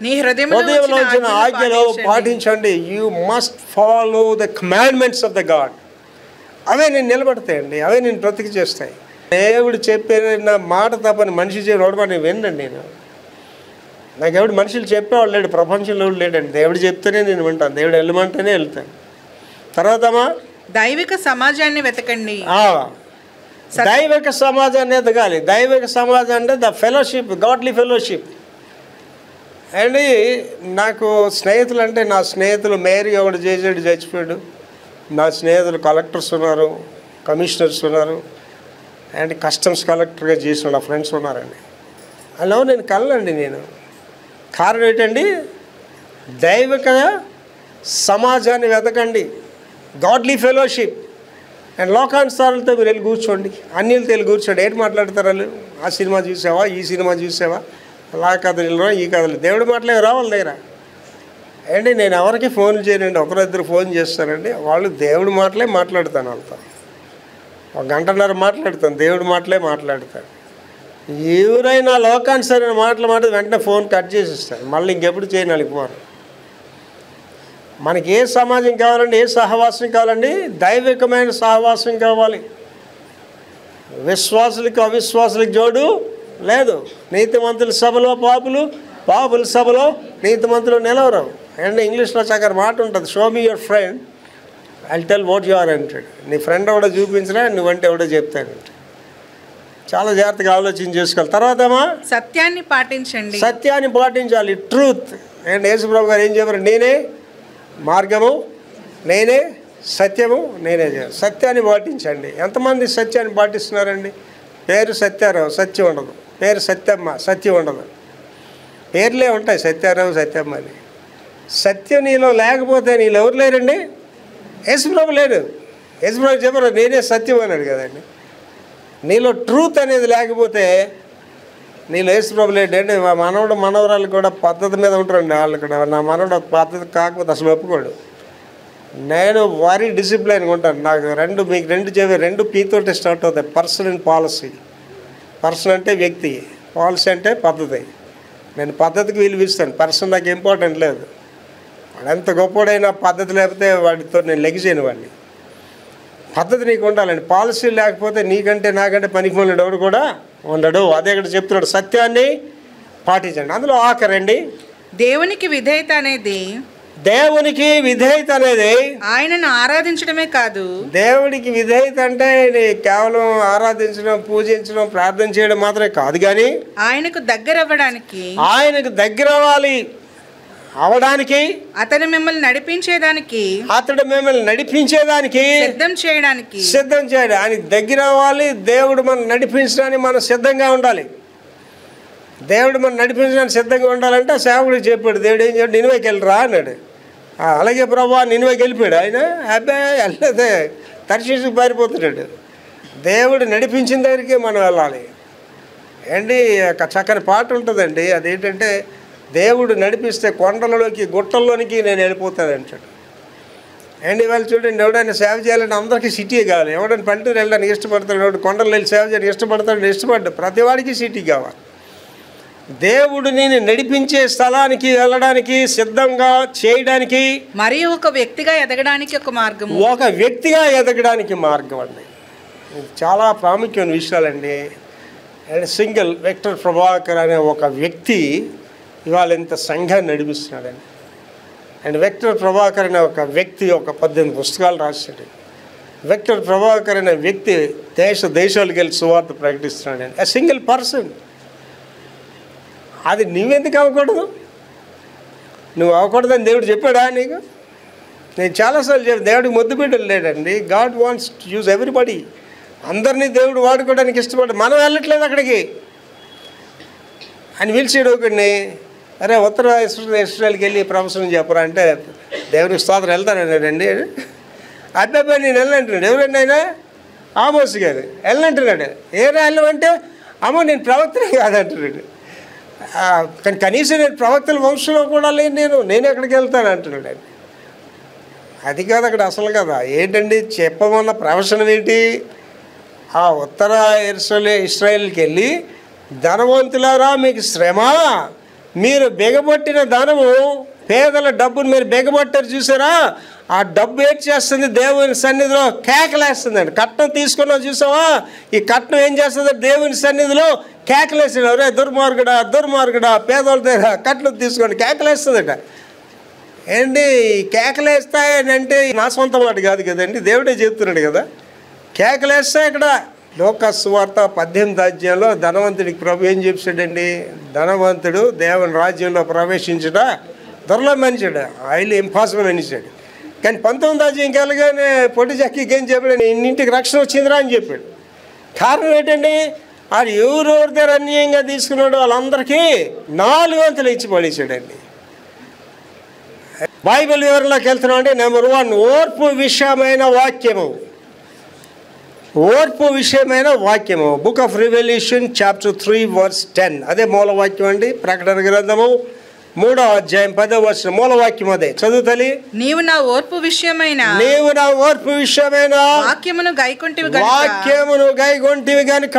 Speaker 4: నీ హృదయంలో
Speaker 3: వచ్చిన ఆజ్ఞలు పాటించండి. You must follow the commandments of the God. అవే నేను నిలబడతాయండి, అవే నేను బ్రతికి చేస్తాయి. దేవుడు చెప్పిన మాట తప్పని మనిషి చెప్పినప్పుడు నేను వినండి. నాకు ఎవడు మనుషులు చెప్పేవాళ్ళు లేడు, ప్రపంచంలో లేడండి. దేవుడు చెప్తేనే నేను వింటాను, దేవుడు వెళ్ళమంటేనే వెళ్తాను. తర్వాతమా
Speaker 4: దైవిక సమాజాన్ని వెతకండి.
Speaker 3: దైవిక సమాజాన్ని ఎదగాలి. దైవిక సమాజం అంటే the fellowship, godly fellowship. And నాకు స్నేహితులు అంటే, నా స్నేహితులు మేరీ ఒకటి చేసాడు, చచ్చిపోయాడు. నా స్నేహితులు కలెక్టర్స్ ఉన్నారు, కమిషనర్స్ ఉన్నారు, అండ్ కస్టమ్స్ కలెక్టర్గా చేసిన నా ఫ్రెండ్స్ ఉన్నారండి. అలా నేను కలండి. నేను కారణం ఏంటండి? దైవిక సమాజాన్ని వెతకండి, గాడ్లీ ఫెలోషిప్. అండ్ లోకానుసారులతో మీరు వెళ్ళి కూర్చోండి, అన్యులతో వెళ్ళి కూర్చోండి. ఏంటి మాట్లాడతారు వాళ్ళు? ఆ సినిమా చూసావా, ఈ సినిమా చూసావా, అలా కథలు ఈ కథలు. దేవుడి మాటలే రావాలి దగ్గర. అండి నేను ఎవరికి ఫోన్ చేయనండి, ఒకరిద్దరు ఫోన్ చేస్తానండి. వాళ్ళు దేవుడి మాటలే మాట్లాడతాను, వాళ్ళతో 1 గంటన్నర మాట్లాడతాను, దేవుడి మాటలే మాట్లాడతాను. ఎవరైనా లోకానుసరైన మాటలు వెంటనే ఫోన్ కట్ చేసిస్తాను, మళ్ళీ ఇంకెప్పుడు చేయని వెళ్ళిపోరు. మనకి ఏ సమాజం కావాలండి? ఏ సహవాసం కావాలండి? దైవికమైన సహవాసం కావాలి. విశ్వాసులకు అవిశ్వాసులకు జోడు లేదు. నీతిమంతుల సభలో పాపులు, పాపుల సభలో నీతిమంతులు నిలవరు. అండ్ ఇంగ్లీష్లో చక్కర మాట ఉంటుంది, show me your friend, I tell what you are అంటాడు. నీ ఫ్రెండ్ ఎవడో చూపించినా నువ్వంటే ఎవడో చెప్తానంట. చాలా జాగ్రత్తగా ఆలోచన చేసుకోవాలి. తర్వాత
Speaker 4: సత్యాన్ని పాటించండి.
Speaker 3: సత్యాన్ని పాటించాలి, ట్రూత్. అండ్ యేసుప్రభు గారు ఏం చెప్పారు? నేనే మార్గము, నేనే సత్యము, నేనే. సత్యాన్ని పాటించండి. ఎంతమంది సత్యాన్ని పాటిస్తున్నారండి? పేరు సత్యారావు, సత్యం ఉండదు. పేరు సత్యమ్మ, సత్యం ఉండదు. పేర్లే ఉంటాయి సత్యారావు, సత్యమ్మ అని. సత్యం నీలో లేకపోతే నీళ్ళు ఎవరు లేరండి? యేసుప్రభు లేడు. యేసుప్రభు చెప్పారు నేనే సత్యం అన్నాడు కదండి. నీలో ట్రూత్ అనేది లేకపోతే నీళ్ళు యేసుప్రభు లేడండి. మా మనవడు మనవరాలు కూడా పద్ధతి మీద ఉంటారండి. వాళ్ళు కూడా నా మనవడు పద్ధతి కాకపోతే అసలు ఒప్పుకోడు. నేను వారి డిసిప్లైన్గా ఉంటాను. నాకు మీకు రెండు పీతోటే స్టార్ట్ అవుతాయి. Person and policy. పర్సన్ అంటే వ్యక్తి, పాలసీ అంటే పద్ధతి. నేను పద్ధతికి విలువిస్తాను, పర్సన్ నాకు ఇంపార్టెంట్ లేదు. వాడు ఎంత గొప్పడైనా పద్ధతి లేకపోతే వాడితో నేను లెగిసేను వాడిని. పద్ధతి నీకు ఉండాలండి. పాలసీ లేకపోతే నీకంటే నాకంటే పనికిమాలిన ఎవడు కూడా ఉండడు. అదే ఇక్కడ చెప్తున్నాడు, సత్యాన్ని పాటించండి. అందులో ఆఖరండి,
Speaker 4: దేవునికి విధేయత అనేది ఆయనను ఆరాధించడమే కాదు.
Speaker 3: దేవుడికి విధేయత అంటే కేవలం ఆరాధించడం, పూజించడం, ప్రార్థన చేయడం మాత్రమే కాదు, కానీ
Speaker 4: ఆయనకు దగ్గర అవ్వడానికి,
Speaker 3: ఆయనకు దగ్గర అవడానికి,
Speaker 4: అతడు మిమ్మల్ని నడిపించేదానికి
Speaker 3: సిద్ధం చేయడానికి, ఆయనకి దగ్గర అవ్వాలి. దేవుడు మనం నడిపించడానికి మనం సిద్ధంగా ఉండాలి. దేవుడు మనం నడిపించడానికి సిద్ధంగా ఉండాలంటే సేవకుడికి చెప్పాడు. దేవుడు ఏం చెప్పాడు? నినివేకి వెళ్ళరా అన్నాడు. అలాగే ప్రభా నినివేకి వెళ్ళిపోయాడు. ఆయన అబ్బాయి వెళ్ళదే, తర్షీషుకు పారిపోతున్నాడు. దేవుడు నడిపించిన దగ్గరికి మనం వెళ్ళాలి. ఏంటి చక్కని పాట ఉంటుందండి, అదేంటంటే దేవుడు నడిపిస్తే కొండలలోకి గుట్టల్లోనికి నేను వెళ్ళిపోతాను అంటాడు. అండ్ ఇవాళ చూడండి, ఎవడైనా సేవ చేయాలంటే అందరికీ సిటీ కావాలి. ఎవడైనా పల్లెటూరు వెళ్ళడానికి ఇష్టపడతాడు, ఎవడు కొండలు వెళ్ళి సేవ చేయడానికి ఇష్టపడ్డాడు. ప్రతి వాడికి సిటీ కావాలి. దేవుడు నేను నడిపించే స్థలానికి వెళ్ళడానికి, సిద్ధంగా చేయడానికి,
Speaker 4: మరియు ఒక వ్యక్తిగా ఎదగడానికి
Speaker 3: మార్గం అండి. చాలా ప్రాముఖ్యమైన విషయాలండి. అండ్ సింగిల్ విక్టర్ ప్రభాకర్ అనే ఒక వ్యక్తి ఇవాళ ఇంత సంఘాన్ని నడిపిస్తున్నాడండి. అండ్ విక్టర్ ప్రభాకర్ అనే ఒక వ్యక్తి ఒక 18 పుస్తకాలు రాశాడు. విక్టర్ ప్రభాకర్ అనే వ్యక్తి దేశాలకు వెళ్ళి సువార్త ప్రకటిస్తున్నాడండి. Single person. అది నువ్వెందుకు అవ్వకూడదు? నువ్వు అవ్వకూడదని దేవుడు చెప్పాడా నీకు? నేను చాలాసార్లు చెప్పాను, దేవుడికి ముద్దు బిడ్డలు లేడండి. God wants to use everybody. అందరినీ దేవుడు వాడుకోవడానికి ఇష్టపడ్డాడు. మనం వెళ్ళట్లేదు అక్కడికి. అని పిలిచాడు ఒకడిని, అరే ఉత్తర ఇస్రాయల్కి వెళ్ళి ప్రవచనం చెప్పరా అంటే, దేవుడికి స్తోత్రం వెళ్తానన్నాడండి. అబ్బాయి నేను వెళ్ళంటున్నాడు. ఎవరండి ఆయన? ఆమోస్ గారు. వెళ్ళంటున్నాడు. ఏ వెళ్ళమంటే, అమ్మో నేను ప్రవక్తనే కాదంటున్నాడు. కానీ కనీసం నేను ప్రవక్తల వంశంలో కూడా లేను, నేను ఎక్కడికి వెళ్తాను అంటున్నాడు అండి. అది కాదు అక్కడ అసలు కదా. ఏంటండి చెప్పమన్న ప్రవచనం ఏంటి? ఆ ఉత్తర ఇస్రాయేల్కి వెళ్ళి, ధనవంతులారా మీకు శ్రమ, మీరు బెగబట్టిన ధనము, పేదల డబ్బును మీరు బెగబట్టారు చూసారా, ఆ డబ్బు ఏం చేస్తుంది? దేవుని సన్నిధిలో కేకలేస్తుందండి. కట్నం తీసుకున్నావు చూసావా, ఈ కట్నం ఏం చేస్తుంది? దేవుని సన్నిధిలో కేకలేసాడు. అరే దుర్మార్గుడా దుర్మార్గుడా, పేదోళ్ళ దగ్గర కట్నం తీసుకోండి, కేకలేస్తుందట. ఏంటి కేకలేస్తాయని అంటే నా సొంత మాట కాదు కదండి, దేవుడే చెప్తున్నాడు కదా. కేకలేస్తాయి. ఇక్కడ లోకాసు సువార్త 18వ అధ్యాయంలో ధనవంతుడికి ప్రభు ఏం చెప్పాడండి? ధనవంతుడు దేవుని రాజ్యంలో ప్రవేశించడా దుర్లభమనిచాడు, ఆయిల్ ఇంపాసిబుల్ అనిచాడు. కానీ 19వ అధ్యాయం కలగానే పొట్టి చక్కికి ఏం చెప్పాడు? ఇన్నింటికి రక్షణ వచ్చిందిరా అని చెప్పాడు. కారణం ఏంటండి? అది ఎవరెవరి దగ్గర అన్యాయంగా తీసుకున్నాడు వాళ్ళందరికీ 4 వంతులు ఇచ్చి పడేసాడండి. బైబిల్ వివరంలోకి వెళ్తున్నాం అంటే, నెంబర్ 1 ఓర్పు విషయమైన వాక్యము. ఓర్పు విషయమైన వాక్యము. Book of revolution chapter 3 verse 10 అదే మూల వాక్యం అండి. ప్రకటన గ్రంథము 3వ అధ్యాయం 10వ వచనం మూలవాక్యం అదే. చదువు తల్లి.
Speaker 4: నీవు నా ఓర్పు విషయమైన వాక్యమును
Speaker 3: గైకొంటివి గనుక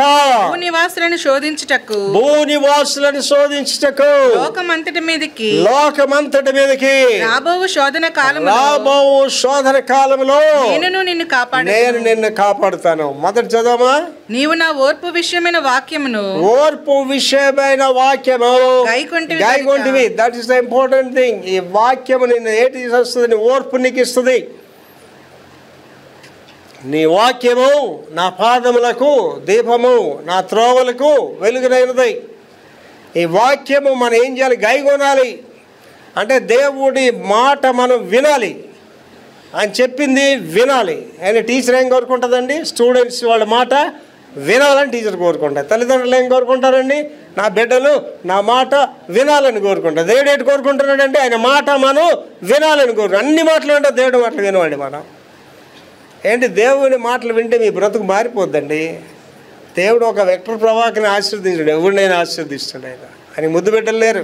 Speaker 4: భూనివాసులను
Speaker 3: శోధించుటకు
Speaker 4: లోకమంతటి మీదకి రాబోవు శోధన కాలములో
Speaker 3: నేను నిన్ను కాపాడుతాను. మొదటి చదవమా.
Speaker 4: నీవు నా ఓర్పు విషయమైన వాక్యమును
Speaker 3: గైకొంటివి. That is the important thing. ఈ వాక్యము నిన్ను ఏటి వస్తుంది? ఓర్పు నీకు ఇస్తుంది. నీ వాక్యము నా పాదములకు దీపము, నా త్రోవలకు వెలుగునైనది. ఈ వాక్యము మనం ఏం చేయాలి? గైకొనాలి. అంటే దేవుడి మాట మనం వినాలి. ఆయన చెప్పింది వినాలి. ఆయన టీచర్ ఏం కోరుకుంటుందండి? స్టూడెంట్స్ వాళ్ళ మాట వినాలని టీచర్ కోరుకుంటారు. తల్లిదండ్రులు ఏం కోరుకుంటారండి? నా బిడ్డలు నా మాట వినాలని కోరుకుంటారు. దేవుడు ఏంటి కోరుకుంటున్నాడంటే, ఆయన మాట మనం వినాలని కోరుకుంటాం. అన్ని మాటలు అంటే దేవుడి మాటలు వినవండి మనం. ఏంటి దేవుని మాటలు వింటే మీ బ్రతుకు మారిపోద్దండి. దేవుడు ఒక వెక్టర్ ప్రభాకర్ని ఆశీర్వదించాడు, ఎవరినైనా ఆశీర్వదిస్తాడు. ఆయన ముద్దు బిడ్డలు లేరు.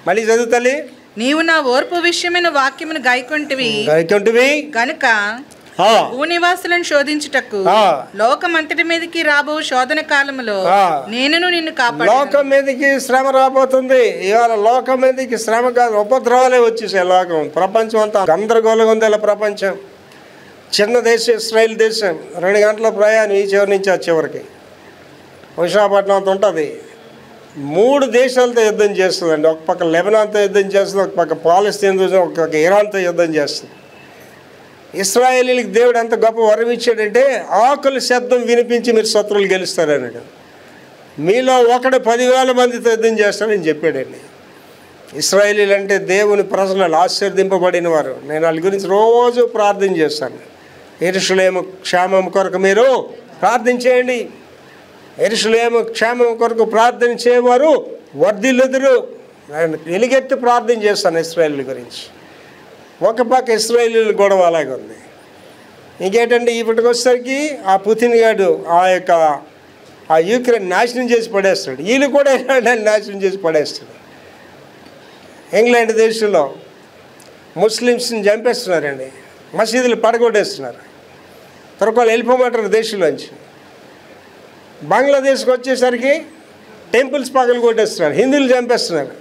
Speaker 3: మళ్ళీ చదువు తల్లి.
Speaker 4: నీవు నా ఓర్పు విషయమైన వాక్యమును గైకొంటివి గనుక భూనివాసులను శోధించుటకు లోకమంతటి మీదకి రాబో శోధన కాలములో నేను నిన్ను కాపాడు.
Speaker 3: లోకం మీదకి శ్రమ రాబోతుంది. ఇవాళ లోకం మీదకి శ్రమ కాదు, ఉపద్రవాలే వచ్చేసాయి. లోకం ప్రపంచం అంతా గందరగోళంగా ఉంది. ఇలా ప్రపంచం చిన్న దేశం ఇస్రాయేల్ దేశం. 2 గంటల ప్రయాణం ఈ చివరి నుంచి ఆ చివరికి. విశాఖపట్నం అంత ఉంటుంది. 3 దేశాలతో యుద్ధం చేస్తుందండి. ఒక పక్క లెబనాన్తో యుద్ధం చేస్తుంది, ఒక పక్క పాలస్తీన్, ఒక పక్క ఇరాన్తో యుద్ధం చేస్తుంది. ఇశ్రాయేలీలకు దేవుడు ఎంత గొప్ప వరం ఇచ్చాడంటే, ఆకుల శబ్దం వినిపించి మీరు శత్రువులు గెలుస్తారన్నాడు. మీలో ఒకడు 10,000 మందితో యుద్ధం చేస్తాడని చెప్పాడండి. ఇశ్రాయేలీలు అంటే దేవుని ప్రజలు ఆశీర్వదింపబడిన వారు. నేను వాళ్ళ గురించి రోజు ప్రార్థన చేస్తాను. యెరూషలేము క్షేమం కొరకు మీరు ప్రార్థన చేయండి. యెరూషలేము క్షేమం కొరకు ప్రార్థన చేయవారు వర్ధిల్లుదురు. నేను ఎలుగెత్తి ప్రార్థన చేస్తాను ఇశ్రాయేలీల గురించి. ఒక పక్క ఇశ్రాయేలీల గొడవ అలాగే ఉంది. ఇంకేంటంటే ఇప్పటికి వచ్చేసరికి ఆ పుతిన్ గాడు ఆ యూక్రెయిన్ నాశనం చేసి పడేస్తాడు. వీళ్ళు కూడా నాశనం చేసి పడేస్తాడు. ఇంగ్లాండ్ దేశంలో ముస్లిమ్స్ని చంపేస్తున్నారండి. మసీదులు పడగొట్టేస్తున్నారు. తర్వాత వెళ్ళిపోమంటారు దేశంలోంచి. బంగ్లాదేశ్కి వచ్చేసరికి టెంపుల్స్ పగలు కొట్టేస్తున్నారు, హిందువులు చంపేస్తున్నారు.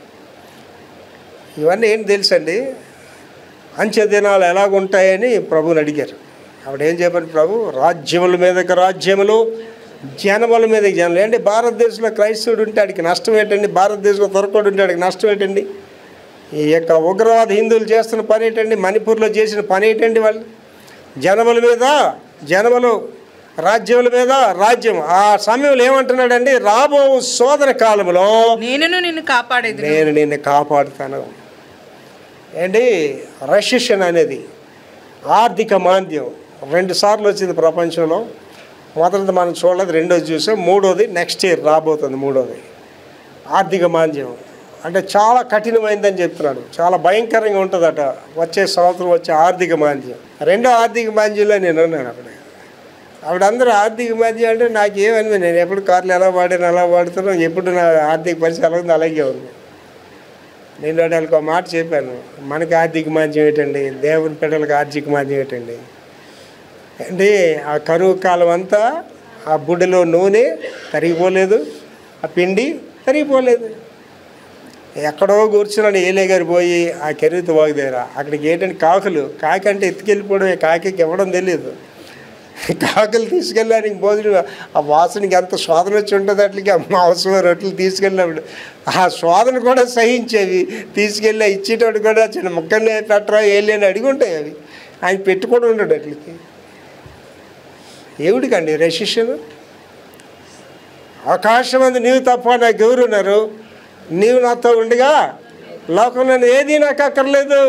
Speaker 3: ఇవన్నీ ఏంటి తెలుసండి? అంచె దినాలు ఎలాగుంటాయని ప్రభువుని అడిగారు. ఆవిడ ఏం చెప్పారు? ప్రభు, రాజ్యముల మీదకి రాజ్యములు, జనముల మీదకి జనములు. ఏంటి భారతదేశంలో క్రైస్తవుడు ఉంటే ఆడికి నష్టం ఏంటండి? భారతదేశంలో తురకోడు ఉంటే ఆడికి నష్టం ఏంటండి? ఈ యొక్క ఉగ్రవాద హిందువులు చేస్తున్న పని ఏంటండి? మణిపూర్లో చేసిన పని ఏంటండి? వాళ్ళు జనముల మీద జనములు రాజ్యముల మీద రాజ్యం. ఆ సమయంలో ఏమంటున్నాడండి, రాబో శోధన కాలంలో
Speaker 4: నేను
Speaker 3: నిన్ను కాపాడుతాను. ఏంటి రెసిషన్ అనేది ఆర్థిక మాంద్యం 2 సార్లు వచ్చింది ప్రపంచంలో. మొదటిది మనం చూడలేదు, రెండోది చూసాం, మూడోది నెక్స్ట్ ఇయర్ రాబోతుంది. మూడోది ఆర్థిక మాంద్యం. అంటే చాలా కఠినమైందని చెప్తున్నాడు, చాలా భయంకరంగా ఉంటుందట వచ్చే సంవత్సరం వచ్చే ఆర్థిక మాంద్యం. రెండో ఆర్థిక మాంద్యంలో నేను ఉన్నాను ఆవిడందరూ ఆర్థిక మాంద్యం అంటే నాకేమని, నేను ఎప్పుడు కార్లు ఎలా వాడాను అలా వాడుతున్నాను, ఎప్పుడు నా ఆర్థిక పరిస్థితి ఎలా ఉంది అలాగే ఉంది. నేను వాళ్ళకి ఒక మాట చెప్పాను, మనకి ఆర్థిక మాంద్యం ఏంటండి, దేవుని బిడ్డలకు ఆర్థిక మాంద్యం ఏంటండి అంటే ఆ కరువు కాలం అంతా ఆ బుడ్డలో నూనె తరిగిపోలేదు, ఆ పిండి తరిగిపోలేదు. ఎక్కడో కూర్చున్నాడు ఏలే గారు పోయి ఆ కెరీతి వాగు దగ్గర. అక్కడికి ఏంటంటే కాకి అంటే ఎత్తుకెళ్ళిపోవడమే, కాకి ఇవ్వడం తెలియదు. కాకులు తీసుకెళ్ళడానికి భోజనం ఆ వాసనకి ఎంత శోధన వచ్చి ఉంటుంది, అట్లకి ఆ మాంసం రొట్టెలు తీసుకెళ్ళినప్పుడు ఆ శోధన కూడా సహించేవి. తీసుకెళ్ళి ఇచ్చేటప్పుడు కూడా చిన్న ముక్కల్ని పెట్టరా ఏళ్ళు అని అడిగి ఉంటాయి అవి. ఆయన పెట్టుకొని ఉంటాడు అట్లకి. ఏమిటికండి రెసిషన్? ఆకాశం అందు నీవు తప్ప నాకు ఎవరున్నారు, నీవు నాతో ఉండగా లోకంలో ఏది నాకు అక్కర్లేదు.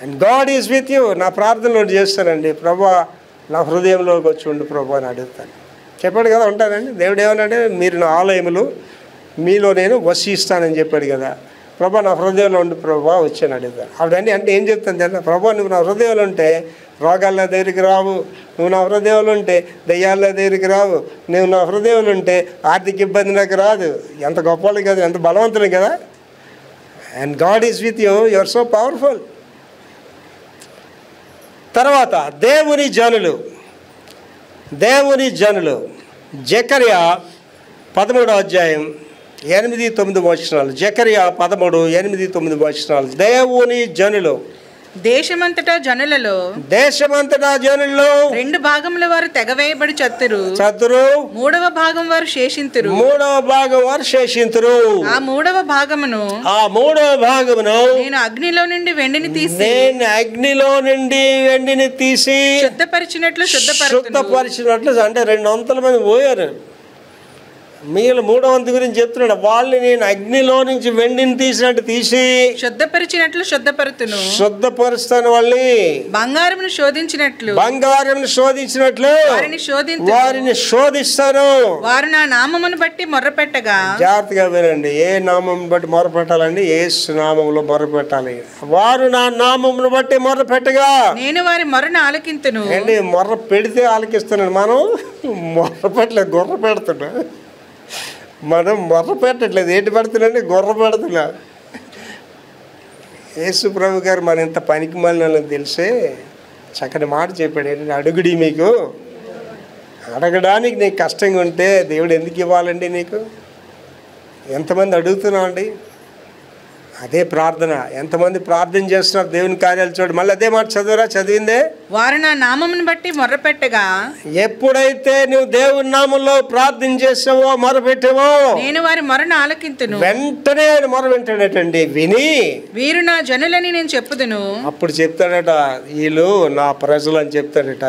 Speaker 3: And God is with you. నా ప్రార్థనలో చేస్తానండి, ప్రభా నా హృదయంలోకి వచ్చి ఉండు ప్రభా అని అడుగుతాను. చెప్పాడు కదా ఉంటానండి. దేవుడు ఏమన్నాడే, మీరు నా ఆలయములు, మీలో నేను వసిస్తానని చెప్పాడు కదా. ప్రభా నా హృదయంలో ఉండి ప్రభా వచ్చాను అడుగుతాను. ఆవిడని అంటే ఏం చెప్తాను తెలుసా, ప్రభా నువ్వు నా హృదయంలో ఉంటే రోగాల దగ్గరికి రావు, నువ్వు నా హృదయంలో ఉంటే దెయ్యాల దగ్గరికి రావు, నువ్వు నా హృదయంలో ఉంటే ఆర్థిక ఇబ్బంది నాకు రాదు. ఎంత గొప్పలు కదా, ఎంత బలవంతులు కదా. And God is with you, you are so powerful. తర్వాత దేవుని జనులు జకర్యా 13వ అధ్యాయం 8-9 వచనాలు. జకర్యా 13:8-9 వచనాలు. దేవుని జనులు
Speaker 4: దేశమంతటా జనులలో 2 భాగముల వారు తెగవేయబడి చత్తురు. మూడవ భాగం వారు శేషింతురు. ఆ మూడవ భాగమును నేను అగ్నిలో నుండి వెండిని తీసి శుద్ధపరిచినట్లు
Speaker 3: అంటే 200 మంది పోయారు. మిగిలిన 300 గురించి చెప్తున్నాడు. వాళ్ళని నేను అగ్నిలో నుంచి వెండిని తీసి శుద్ధపరుస్తాను. వాళ్ళని బంగారమును శోధించినట్లు వారిని శోధిస్తాను.
Speaker 4: వారు నా నామమును బట్టి మొర్రపెట్టగా,
Speaker 3: జాగ్రత్తగా వినండి, ఏ నామం బట్టి మొర్రపెట్టాలండి? యేసు నామములో మొర్రపెట్టాలి. వారు నా నామమును బట్టి మొర్రపెట్టగా
Speaker 4: నేను వారి మొర్రను ఆలకింతును.
Speaker 3: ఏంటి మొర్ర పెడితే ఆలకిస్తున్నాడు, మనం మొర్ర పెట్టలేదు, గొర్రె పెడుతున్నాం. మనం మొర్ర పెట్టట్లేదు, ఏంటి పెడుతున్నాండి? గొర్రె పెడుతున్నా. యేసు ప్రభు గారు మన ఇంత పనికి మళ్ళీ తెలిసే చక్కటి మాట చెప్పాడు. ఏంటంటే అడుగుడి, మీకు అడగడానికి నీకు కష్టంగా ఉంటే దేవుడు ఎందుకు ఇవ్వాలండి నీకు? ఎంతమంది అడుగుతున్నావు అండి? అదే ప్రార్థన. ఎంతమంది ప్రార్థన చేస్తున్నారు దేవుని కార్యాలు చూడండి. మళ్ళీ అదే మాట చదివిందే,
Speaker 4: వారు నా నామమును బట్టి మొర్రపెట్టగా.
Speaker 3: ఎప్పుడైతే నువ్వు దేవుని నామంలో ప్రార్థన చేసావో మొరపెట్టావో
Speaker 4: నేను వారి మొరను ఆలకింతును.
Speaker 3: వెంటనే ఆయన మొర వింటాడటండి. విని
Speaker 4: వీరు నా జనులని నేను చెప్పుదును.
Speaker 3: అప్పుడు చెప్తాడట, వీళ్ళు నా ప్రజలు అని చెప్తాడట.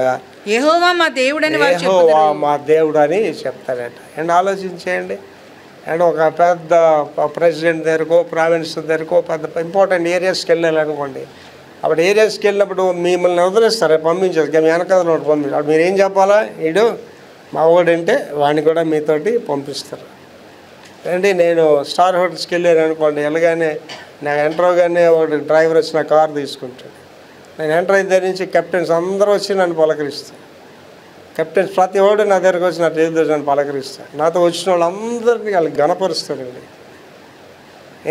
Speaker 4: యెహోవా మా దేవుడని
Speaker 3: మా దేవుడు అని చెప్తాడట. అండ్ ఆలోచించేయండి. అండ్ ఒక పెద్ద ప్రెసిడెంట్ దగ్గరకో ప్రైమ్ మినిస్టర్ దగ్గరకో పెద్ద ఇంపార్టెంట్ ఏరియాస్కి వెళ్ళాలనుకోండి. అప్పుడు ఏరియాస్కి వెళ్ళినప్పుడు మిమ్మల్ని వదిలేస్తారు, పంపించారు. మీ వెనకాల ఒకటి పంపించారు. అప్పుడు మీరు ఏం చెప్పాలా? వీడు మా వాడంటే వాడిని కూడా మీతోటి పంపిస్తారు. అండి నేను స్టార్ హోటల్స్కి వెళ్ళాను అనుకోండి, వెళ్ళగానే నాకు ఎంటర్ అవగానే ఒక డ్రైవర్ వచ్చి నా కారు తీసుకుంటాడు. నేను ఎంటర్ అయిన దగ్గర నుంచి కెప్టెన్స్ అందరూ వచ్చి నన్ను పలకరిస్తాను. కెప్టెన్స్ ప్రతి వాడు నా దగ్గరకు వచ్చి నా నన్ను పలకరిస్తాడు. నాతో వచ్చిన వాళ్ళందరినీ వాళ్ళకి గణపరుస్తాడండి.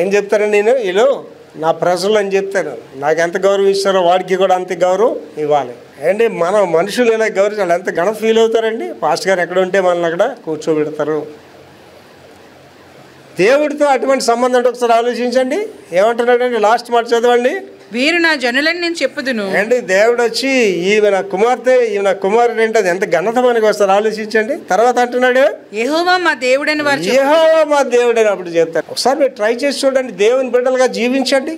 Speaker 3: ఏం చెప్తానండి నేను? వీళ్ళు నా ప్రజలు అని చెప్తాను. నాకు ఎంత గౌరవం ఇస్తారో వాడికి కూడా అంత గౌరవం ఇవ్వాలి. ఏంటి మనం మనుషులు ఇలా గౌరవించాలి, ఎంత ఘన ఫీల్ అవుతారండి. పాస్ట్ గారు ఎక్కడ ఉంటే మనల్ని అక్కడ కూర్చోబెడతారు. దేవుడితో అటువంటి సంబంధం అంటే ఒకసారి ఆలోచించండి. ఏమంటున్నాడండి? లాస్ట్ మాట చదవండి.
Speaker 4: వీరు నా జనులని నేను చెప్పుదును.
Speaker 3: అండి దేవుడు వచ్చి ఈమె నా కుమార్తె, ఈమె నా కుమారుడు అంటే అది ఎంత ఘనత మనకి వస్తారు ఆలోచించండి. తర్వాత అంటున్నాడు,
Speaker 4: యెహోవా మా దేవుడని వారు
Speaker 3: యెహోవా మా దేవుడని అప్పుడు చెప్తారు. ఒకసారి మీరు ట్రై చేసి చూడండి, దేవుని బిడ్డలుగా జీవించండి.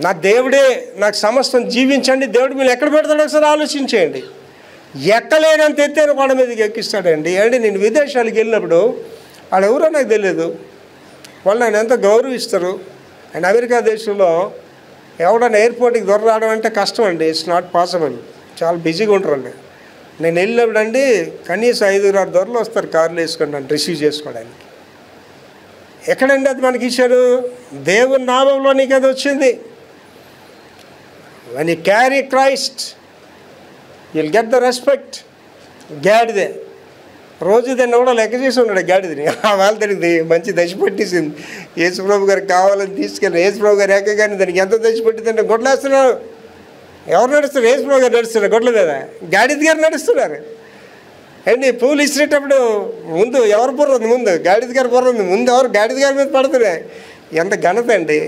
Speaker 3: నా దేవుడే నాకు సమస్తం జీవించండి. దేవుడు మీరు ఎక్కడ పెడతాడో ఒకసారి ఆలోచించేయండి. ఎక్కలేనంత ఎత్తైన కొండ మీదకి ఎక్కిస్తాడండి. అంటే నేను విదేశాలకు వెళ్ళినప్పుడు వాళ్ళు ఎవరో నాకు తెలియదు, వాళ్ళు ఆయన ఎంత గౌరవిస్తారు. అండ్ అమెరికా దేశంలో ఎవడన్నా ఎయిర్పోర్ట్కి దొరకడం అంటే కష్టం అండి, ఇట్స్ నాట్ పాసిబుల్, చాలా బిజీగా ఉంటారండి. నేను వెళ్ళినప్పుడు అండి కనీసం 5-6 దొరలు వస్తారు కార్లు వేసుకొని నన్ను రిసీవ్ చేసుకోవడానికి. ఎక్కడండి అది మనకి ఇచ్చారు? దేవుని నామంలో నీకు అది వచ్చింది. when you carry Christ you'll get the respect. గాడిదే రోజు దాన్ని కూడా లెక్క చేసి ఉన్నాడు గాడిదని. వాళ్ళ దానికి మంచి దశ పట్టేసింది. యేసుప్రభు గారికి కావాలని తీసుకెళ్ళి యేసుప్రభు గారు ఏకగానే దానికి ఎంత దశ పట్టిందంటే గొడ్లేస్తున్నారు. ఎవరు నడుస్తున్నారు? యేసుప్రభు గారు నడుస్తున్నారు గొడ్ల మీద, గాడిద గారు నడుస్తున్నారు అండి. పూలు ఇచ్చినప్పుడు ముందు ఎవరు బుర్ర ఉంది? ముందు గాడిద గారి బుర్ర ఉంది, ముందు ఎవరు గాడిద గారి మీద పడుతున్నాయి. ఎంత ఘనత అండి.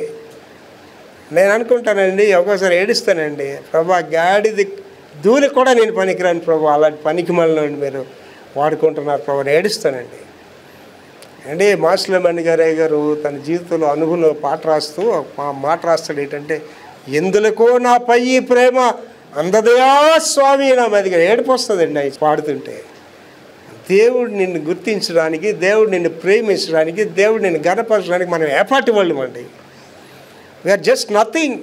Speaker 3: నేను అనుకుంటానండి, ఒక్కోసారి ఏడుస్తానండి, ప్రభా గాడిది ధూళి కూడా నేను పనికిరాను ప్రభు, అలాంటి పనికి మళ్ళీ మీరు వాడుకుంటున్నారు ప్రభు, ఏడుస్తానండి. అండి మాసులమణి గారు తన జీవితంలో అనుభవంలో పాట రాస్తూ మాట రాస్తాడు ఏంటంటే, ఎందులకో నాపై ఈ ప్రేమ అందదయా స్వామి నా మదిగా. ఏడుపు వస్తుందండి అవి పాడుతుంటే. దేవుడు నిన్ను గుర్తించడానికి, దేవుడు నిన్ను ప్రేమించడానికి, దేవుడు నిన్ను గణపరచడానికి మనం ఏపాటి వాళ్ళం అండి. వీఆర్ జస్ట్ నథింగ్,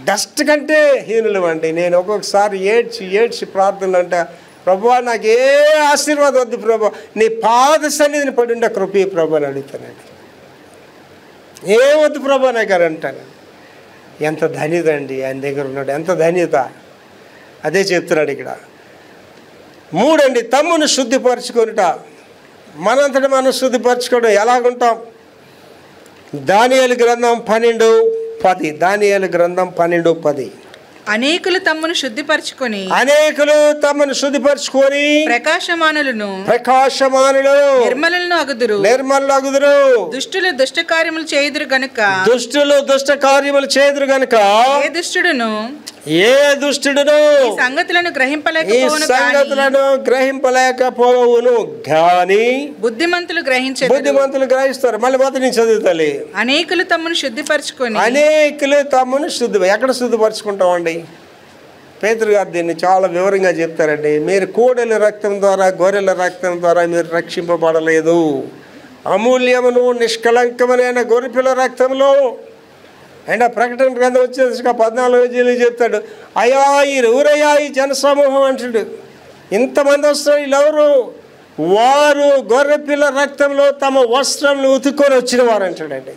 Speaker 3: డస్ట్ కంటే హీనులం అండి. నేను ఒక్కొక్కసారి ఏడ్చి ప్రార్థనలు అంటే, ప్రభువా నాకు ఏ ఆశీర్వాదం వద్దు ప్రభు, నీ పాద సన్నిధిని పడి ఉండే కృపే ప్రభు అని అడుగుతానండి. ఏ వద్దు ప్రభు నాకు అని అంటాను. ఎంత ధన్యత అండి ఆయన దగ్గర ఉన్నాడు, ఎంత ధన్యత. అదే చెప్తున్నాడు ఇక్కడ. 3 అండి, తమ్మును శుద్ధిపరచుకొనుట. మనంతటి మనం శుద్ధిపరచుకోవడం ఎలాగుంటాం? దానియేలు గ్రంథం 12:10. దానియేలు గ్రంథం 12:10.
Speaker 4: అనేకులు తమ్మును శుద్ధిపరచుకొని ప్రకాశమానులు నిర్మలను అగుదురు. దుష్టులు దుష్ట కార్యములు చేయుదురు గనుక ఏ దుష్టుడును ఈ సంగతులను గ్రహింపలేకపోవును గాని బుద్ధిమంతులు గ్రహిస్తారు. మళ్ళీ మొదటి నుంచి చదువుతాలి. అనేకులు తమ్మును శుద్ధిపరచుకొని ఎక్కడ శుద్ధిపరచుకుంటామండి? పేతురు గారు దీన్ని చాలా వివరంగా చెప్తారండి. మీరు కోడెల రక్తం ద్వారా, గొర్రెల రక్తం ద్వారా మీరు రక్షింపబడలేదు, అమూల్యమును నిష్కళంకమైన గొర్రెపిల్ల రక్తంలో. అండ్ ఆ ప్రకటన గ్రంథం వచ్చేసి 14 చెప్తాడు, అయ్యా ఊరయ్యా ఈ జనసమూహం అంటాడు. ఇంతమంది వస్తారు, వీళ్ళెవరు? వారు గొర్రెపిల్ల రక్తంలో తమ వస్త్రంను ఉతుక్కొని వచ్చిన వారు అంటాడండి.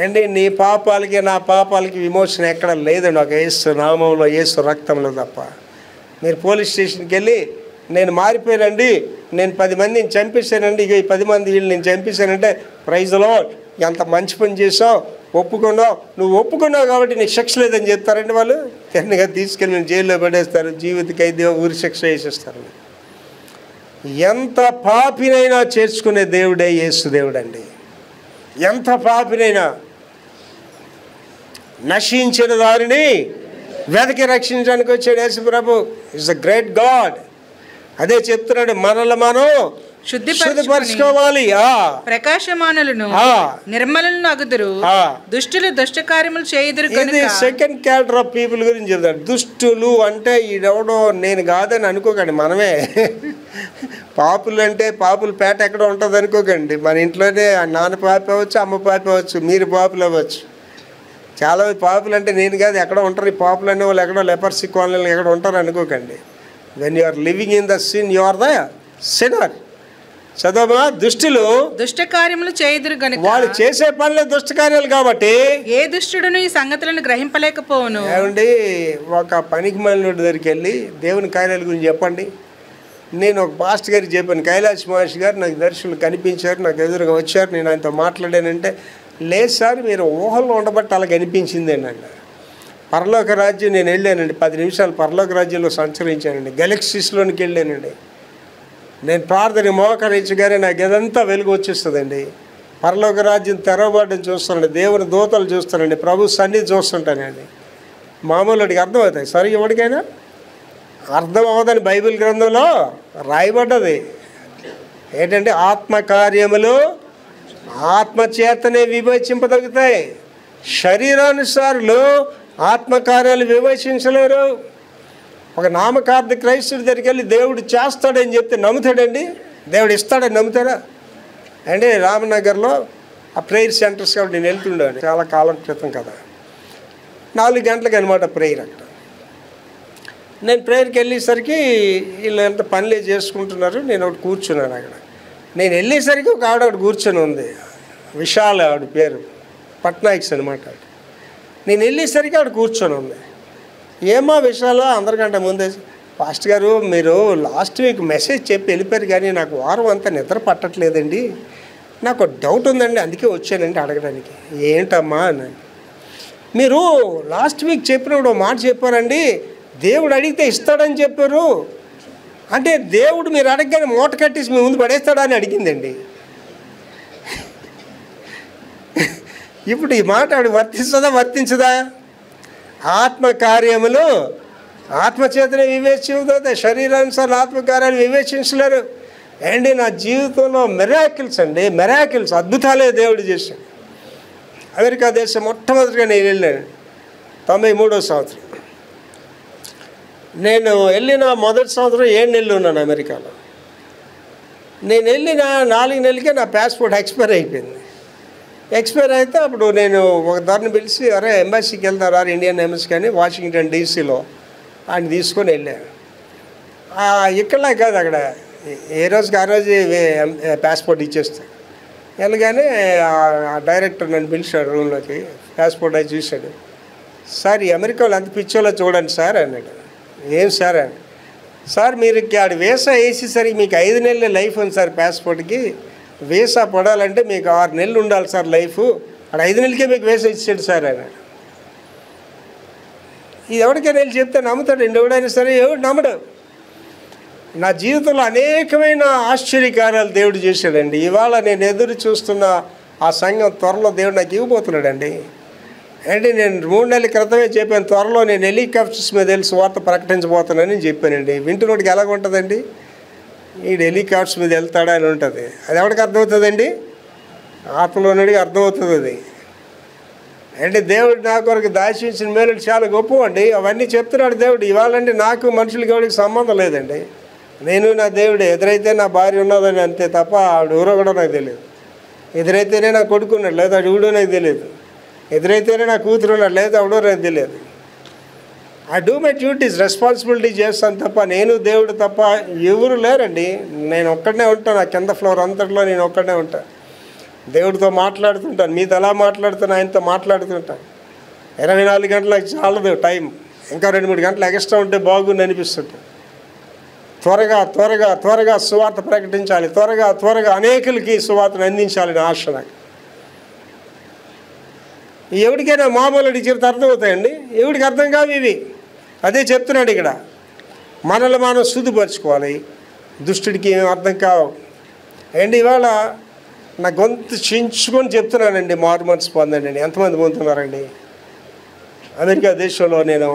Speaker 4: అండి నీ పాపాలకి నా పాపాలకి విమోచన ఎక్కడ లేదండి, ఒక యేసు నామంలో, యేసు రక్తంలో తప్ప. మీరు పోలీస్ స్టేషన్కి వెళ్ళి నేను మారిపోయానండి, నేను 10 మందిని చంపేశానండి, ఇక ఈ 10 మంది వీళ్ళు నేను చంపేశానంటే, ప్రైజ్లో ఎంత మంచి పని చేసావు, నువ్వు ఒప్పుకున్నావు కాబట్టి నీకు శిక్ష లేదని చెప్తారండి వాళ్ళు. తిన్నగా తీసుకెళ్ళి నేను జైల్లో పడేస్తారు, జీవిత ఖైదీ ఊరి శిక్ష వేసేస్తారు. ఎంత పాపినైనా చేర్చుకునే దేవుడే యేసు దేవుడు అండి. ఎంత పాపినైనా నశించిన దారిని వెదకి రక్షించడానికి వచ్చాడు యేసు ప్రభు. Is a great God. అదే చెప్తున్నాడు, మనల్ని మనం శుద్ధిపరచుకోవాలి. ప్రకాశమానులను నిర్మలను అగుదురు, దుష్టులు దుష్ట కార్యములు చేయుదురు. ఇది సెకండ్ క్యారెక్టర్ ఆఫ్ పీపుల్ గురించి చెప్తాడు. దుష్టులు అంటే ఈడెవడో నేను కాదని అనుకోకండి, మనమే. పాపులు అంటే పాపుల పేట ఎక్కడ ఉంటుంది అనుకోకండి. మన ఇంట్లోనే నాన్న పాపి అవ్వచ్చు, అమ్మ పాపి అవ్వచ్చు, మీరు పాపులు అవ్వచ్చు. చాలా పాపులు అంటే నేను కాదు, ఎక్కడ ఉంటారు ఈ పాపులు అనే వాళ్ళు, ఎక్కడో లెపర్సీ కాలనీలు ఎక్కడ ఉంటారు అనుకోకండి. When you are living in the sin you are the sinner. చదవమా, దుష్టులు దుష్ట కార్యములు చేయుదురు గనుక. వాళ్ళు చేసే పనులే దుష్ట కార్యాలు కాబట్టి ఏ దుష్టుడును ఈ సంగతులను గ్రహింపలేకపోవును. ఏమండి, ఒక పనికి మాలిన దగ్గరికి వెళ్ళి దేవుని కార్యాల గురించి చెప్పండి. నేను ఒక పాస్టర్ గారికి చెప్పాను, కైలాష్ మహర్షి గారు నాకు దర్శకులు కనిపించారు, నాకు ఎదురుగా వచ్చారు, నేను ఆయనతో మాట్లాడానంటే, లేదు సార్ మీరు ఊహల్లో ఉండబట్టి అలా కనిపించిందేనండి అన్న. పరలోక రాజ్యం నేను వెళ్ళానండి, 10 నిమిషాలు పరలోక రాజ్యంలో సంచరించానండి, గెలక్సీస్లోనికి వెళ్ళానండి. నేను ప్రార్థన మోకరించగానే నాకు ఇదంతా వెలుగు వచ్చేస్తుందండి. పరలోక రాజ్యం తెరవబడ్డం చూస్తానండి, దేవుని దూతలు చూస్తానండి, ప్రభు సన్నిధి చూస్తుంటానండి. మామూలుడికి అర్థమవుతాయి, సరే ఎవరికైనా అర్థం అవ్వదని బైబిల్ గ్రంథంలో రాయబడ్డది. ఏంటంటే ఆత్మకార్యములు ఆత్మచేతనే వివేచింపదగుతాయి, శరీరానుసారులు ఆత్మకార్యాలు వివేచించలేరు.
Speaker 3: ఒక నామకార్థ క్రైస్తుడి దగ్గరికి వెళ్ళి దేవుడు చేస్తాడని చెప్తే నమ్ముతాడండి? దేవుడు ఇస్తాడని నమ్ముతాడా అంటే? రామనగర్లో ఆ ప్రేయర్ సెంటర్స్ కాబట్టి నేను వెళ్తుండేవాడిని చాలా కాలం క్రితం కదా. 4 గంటలకు అనమాట ప్రేయర్. అక్కడ నేను ప్రేయర్కి వెళ్ళేసరికి వీళ్ళు ఎంత పనులే చేసుకుంటున్నారు, నేను ఒకటి కూర్చున్నాను అక్కడ. నేను వెళ్ళేసరికి ఒక ఆవిడ కూర్చొని ఉంది, విశాల ఆవిడ పేరు, పట్నాయక్స్ అనమాట. నేను వెళ్ళేసరికి ఆవిడ కూర్చొని ఉంది. ఏమో విశాల అందరికంటే ముందే, పాస్టర్ గారు మీరు లాస్ట్ వీక్ మెసేజ్ చెప్పి వెళ్ళిపోయారు కానీ నాకు వారం అంతా నిద్ర పట్టట్లేదండి, నాకు డౌట్ ఉందండి, అందుకే వచ్చానండి అడగడానికి. ఏంటమ్మా అని. మీరు లాస్ట్ వీక్ చెప్పినప్పుడు మాట చెప్పారండి, దేవుడు అడిగితే ఇస్తాడని చెప్పారు, అంటే దేవుడు మీరు అడగగానే మూట కట్టేసి మీ ముందు పడేస్తాడని అడిగిందండి. ఇప్పుడు ఈ మాట ఆవిడ వర్తిస్తుందా వర్తించదా? ఆత్మకార్యములు ఆత్మచేతనే వివేచించుతాయి, శరీరానుసారం ఆత్మకార్యాలు వివేచించలేరు. అండి నా జీవితంలో మెరాకిల్స్ అండి, మెరాకిల్స్, అద్భుతాలే దేవుడు చేశాడు. అమెరికా దేశం మొట్టమొదటిగా నేను వెళ్ళాను 93వ సంవత్సరం. నేను వెళ్ళిన మొదటి సంవత్సరం 7 నెలలు ఉన్నాను అమెరికాలో. నేను వెళ్ళిన 4 నెలలకే నా పాస్పోర్ట్ ఎక్స్పైర్ అయిపోయింది. ఎక్స్పైర్ అయితే అప్పుడు నేను ఒక దారిని పిలిచి, అరే ఎంబసీకి వెళ్తారా, ఇండియన్ ఎంబసీ కానీ వాషింగ్టన్ డీసీలో ఆయన తీసుకొని వెళ్ళాను. ఇక్కడ కాదు, అక్కడ ఏ రోజుకి ఆ రోజు పాస్పోర్ట్ ఇచ్చేస్తాను. వెళ్ళగానే డైరెక్టర్ నన్ను పిలిచాడు రూమ్లోకి, పాస్పోర్ట్ అది చూశాడు. సార్ ఈ అమెరికాలో ఎంత పిచ్చోలో చూడండి సార్ అన్నాడు. ఏం సార్ అని. సార్ మీరు ఆడ వీసా వేసేసరికి మీకు 5 నెలల లైఫ్ ఉంది సార్, పాస్పోర్ట్కి వీసా పడాలంటే మీకు 6 నెలలు ఉండాలి సార్ లైఫ్, అక్కడ 5 నెలలకే మీకు వీసా ఇచ్చాడు సార్ అన్నాడు. ఇది ఎవరికైనా వెళ్ళి చెప్తే నమ్ముతాడండి ఎవడైనా సరే? ఎవడు నమ్మడు. నా జీవితంలో అనేకమైన ఆశ్చర్యకార్యాలు దేవుడు చేశాడండి. ఇవాళ నేను ఎదురు చూస్తున్న ఆ సంఘం త్వరలో దేవుడు నాకు ఇవ్వబోతున్నాడండి. అంటే నేను 3 నెలల క్రితమే చెప్పాను, త్వరలో నేను హెలికాప్టర్స్ మీద వెళ్ళి వార్త ప్రకటించబోతున్నానని చెప్పానండి. వింటున్నోడికి ఎలాగ ఉంటుందండి? ఈ హెలికాప్టర్స్ మీద వెళ్తాడా అని ఉంటుంది. అది ఎవరికి అర్థమవుతుందండి? ఆత్మలో ఉన్నడికి అర్థమవుతుంది అది. అంటే దేవుడు నా కొరకు దాచించిన మేలు చాలా గొప్ప అండి. అవన్నీ చెప్తున్నాడు దేవుడు. ఇవాళండి నాకు మనుషులకి ఎవరికి సంబంధం లేదండి. నేను నా దేవుడే. ఎదురైతే నా భార్య ఉన్నదని అంతే తప్ప ఆవిడ ఊరో కూడా నాకు తెలియదు. ఎదురైతేనే నా కొడుకున్నాడు, లేదా ఆవిడో నాకు తెలియదు. ఎదురైతేనే నా కూతురు ఉన్నాడు, లేదా ఆవిడో నాకు తెలియదు. I do my duties, responsibility చేస్తాను తప్ప నేను దేవుడు తప్ప ఎవరు లేరండి. నేను ఒక్కడనే ఉంటాను. ఆ కింద ఫ్లోర్ అంతట్లో నేను ఒక్కడనే ఉంటాను. దేవుడితో మాట్లాడుతుంటాను. మీతో ఎలా మాట్లాడుతాను ఆయనతో మాట్లాడుతుంటాను. 24 గంటలకు చాలదు టైం, ఇంకా 2-3 గంటలు ఎక్స్ట్రా ఉంటే బాగుంది అనిపిస్తుంటుంది. త్వరగా త్వరగా త్వరగా సువార్త ప్రకటించాలి, త్వరగా త్వరగా అనేకులకి సువార్తను అందించాలని ఆశ నాకు. ఎవరికైనా మామూలు చెప్తే అర్థమవుతాయండి, ఎవరికి అర్థం కావు ఇవి. అదే చెప్తున్నాడు ఇక్కడ, మనల్ని మనం శుద్ధిపరచుకోవాలి, దుష్టుడికి ఏమి అర్థం కావు. అండ్ ఇవాళ నా గొంతు చించుకొని చెప్తున్నానండి, మారు మనసు పొందండి. ఎంతమంది పొందుతున్నారండి? అమెరికా దేశంలో నేను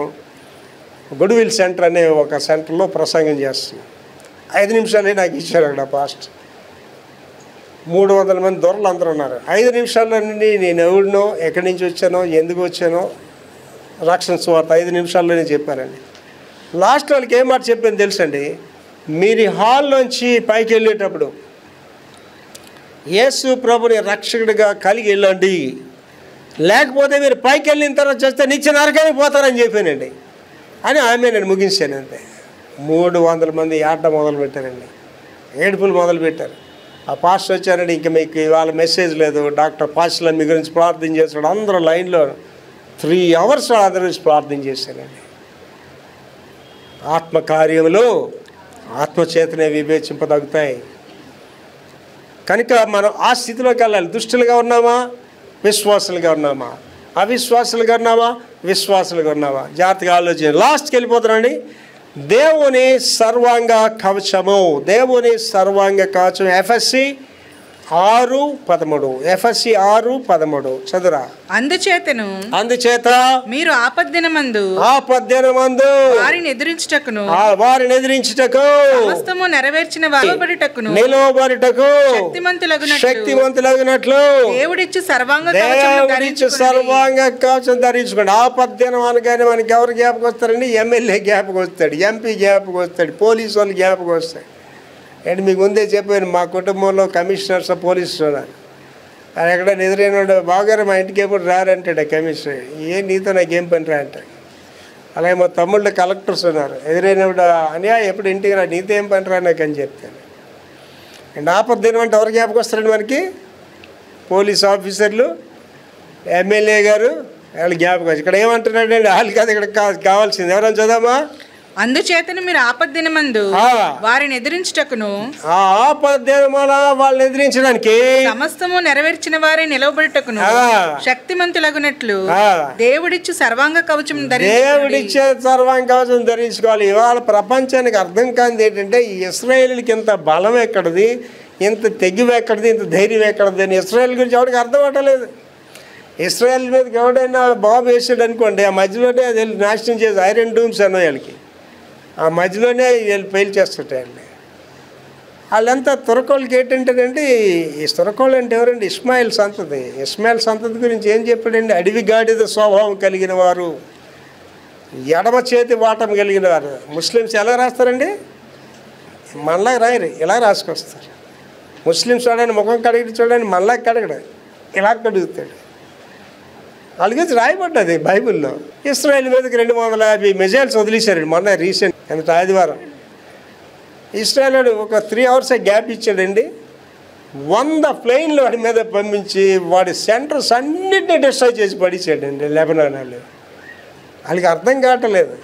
Speaker 3: గుడ్విల్ సెంటర్ అనే ఒక సెంటర్లో ప్రసంగం చేస్తున్నాను. 5 నిమిషాలే నాకు ఇచ్చారు అక్కడ పాస్ట్. 300 మంది దొరలు అందరూ ఉన్నారు. 5 నిమిషాల్లో నుండి నేను ఎవడినో, ఎక్కడి నుంచి వచ్చానో, ఎందుకు వచ్చానో, రక్షణ సువార్త 5 నిమిషాల్లోనే చెప్పానండి. లాస్ట్ వాళ్ళకి ఏం మాట చెప్పాను తెలుసండి? మీరు హాల్లోంచి పైకి వెళ్ళేటప్పుడు యేసు ప్రభుని రక్షకుడిగా కలిగి వెళ్ళండి, లేకపోతే మీరు పైకి వెళ్ళిన తర్వాత చేస్తే నిత్య నరకానికి పోతారని చెప్పానండి అని ఆమె నేను ముగించాను. అంతే. 300 మంది ఏట మొదలు పెట్టారండి, ఏడుపులు మొదలు పెట్టారు. ఆ పాస్టర్ వచ్చారండి, ఇంకా మీకు ఇవాళ మెసేజ్ లేదు, డాక్టర్ పాస్టర్ మీ గురించి ప్రార్థన చేస్తాడు. అందరూ లైన్లో 3 అవర్స్ అందరి గురించి ప్రార్థన చేశానండి. ఆత్మకార్యములు ఆత్మచేతనే వివేచింపదగుతాయి. కనుక మనం ఆ స్థితిలోకి వెళ్ళాలి. దుష్టులుగా ఉన్నామా, విశ్వాసులుగా ఉన్నామా, అవిశ్వాసులుగా ఉన్నామా, విశ్వాసులుగా ఉన్నామా, జాగ్రత్తగా ఆలోచన. లాస్ట్కి వెళ్ళిపోతున్నాండి. దేవుని సర్వాంగ కవచము, దేవుని సర్వాంగ కవచం. ఎఫ్ఎస్సి 6:13 ఎఫెసీ 6:13 చదురా. అందుచేత
Speaker 4: మీరు ఆపద్దినమందు
Speaker 3: వారిని ఎదిరించుటకు
Speaker 4: సమస్తము నెరవేర్చిన నిలవబడుటకు
Speaker 3: శక్తిమంతులగునట్లు
Speaker 4: దేవుడిచ్చు సర్వాంగ
Speaker 3: కవచం ధరించుకోండి. ఆపద్దినం అనగానే మనకి ఎవరు జ్ఞాపకం వస్తారండి? ఎమ్మెల్యే జ్ఞాపకం వస్తాడు, ఎంపీ జ్ఞాపకం వస్తాడు, పోలీసు వాళ్ళు జ్ఞాపకం వస్తాడు. అంటే మీకు ముందే చెప్పాను, మా కుటుంబంలో కమిషనర్స్ పోలీసు ఉన్నారు. అది ఎక్కడైనా ఎదురైన బాగారు మా ఇంటికి ఎప్పుడు రారంటాడు కమిషనర్. నీతో నాకేం పని రా అంటాడు. అలాగే మా తమ్ముళ్ళు కలెక్టర్స్ ఉన్నారు. ఎదురైనప్పుడు అనియా ఎప్పుడు ఇంటికి రా, నీతో ఏం పని రా నాకు అని చెప్తాను. అండ్ ఆపద్దినం అంటే ఎవరు జ్ఞాపకం వస్తారండి మనకి? పోలీస్ ఆఫీసర్లు, ఎమ్మెల్యే గారు, వాళ్ళు జ్ఞాపకం. ఇక్కడ ఏమంటున్నాడండి? వాళ్ళు కాదు ఇక్కడ కావాల్సింది. ఎవరైనా చదవమా?
Speaker 4: అందుచేతను మీరు ఆపద్దినమందు వారిని ఎదిరించుటకును
Speaker 3: వాళ్ళని ఎదిరించడానికి
Speaker 4: సమస్తము నెరవేర్చిన వారి నిలవబడుటకును శక్తిమంతులగునట్లు దేవుడిచ్చు సర్వాంగ కవచం
Speaker 3: దేవుడిచ్చే సర్వాంగ కవచం ధరించుకోవాలి. ఇవాళ ప్రపంచానికి అర్థం కానిది ఏంటంటే, ఇశ్రాయేలుకి ఇంత బలం ఎక్కడిది, ఇంత తెగివి ఎక్కడిది, ఇంత ధైర్యం ఎక్కడిది అని ఇశ్రాయేల్ గురించి ఎవరికి అర్థం అవ్వట్లేదు. ఇశ్రాయేల్ మీదకి ఎవడైనా బాంబు వేసాడు అనుకోండి, ఆ మధ్యలోనే అది నాశనం చేసి ఐరన్ డూమ్స్ అన్న వాళ్ళకి ఆ మధ్యలోనే వీళ్ళు పేల్చేస్తుంటాయండి. వాళ్ళంతా తురకోళ్ళకి ఏంటంటేనండి, ఈ తురకోళ్ళు అంటే ఎవరండి? ఇస్మాయిల్ సంతతి. ఇస్మాయిల్ సంతతి గురించి ఏం చెప్పాడండి? అడవి గాడిద స్వభావం కలిగిన వారు, ఎడమ చేతి వాటం కలిగిన వారు. ముస్లిమ్స్ ఎలా రాస్తారండి? మళ్ళా రాయరు, ఇలా రాసుకొస్తారు. ముస్లిమ్స్ చూడండి, ముఖం కడిగి చూడండి, మళ్ళా కడగడు, ఇలా కడుగుతాడు. వాళ్ళ గురించి రాయబడ్డది బైబిల్లో. ఇస్రాయేల్ మీదకి 250 మిజైల్స్ వదిలేశారండి మొన్న రీసెంట్ ఆదివారం. ఇస్రాయేల్ ఒక 3 hours గ్యాప్ ఇచ్చాడండి. 100 ప్లేన్లు వాడి మీద పంపించి వాడి సెంటర్స్ అన్నింటినీ డిస్ట్రాయ్ చేసి పడిచాడండి లెబనాన్ వాళ్ళు. వాళ్ళకి అర్థం కావట్లేదు.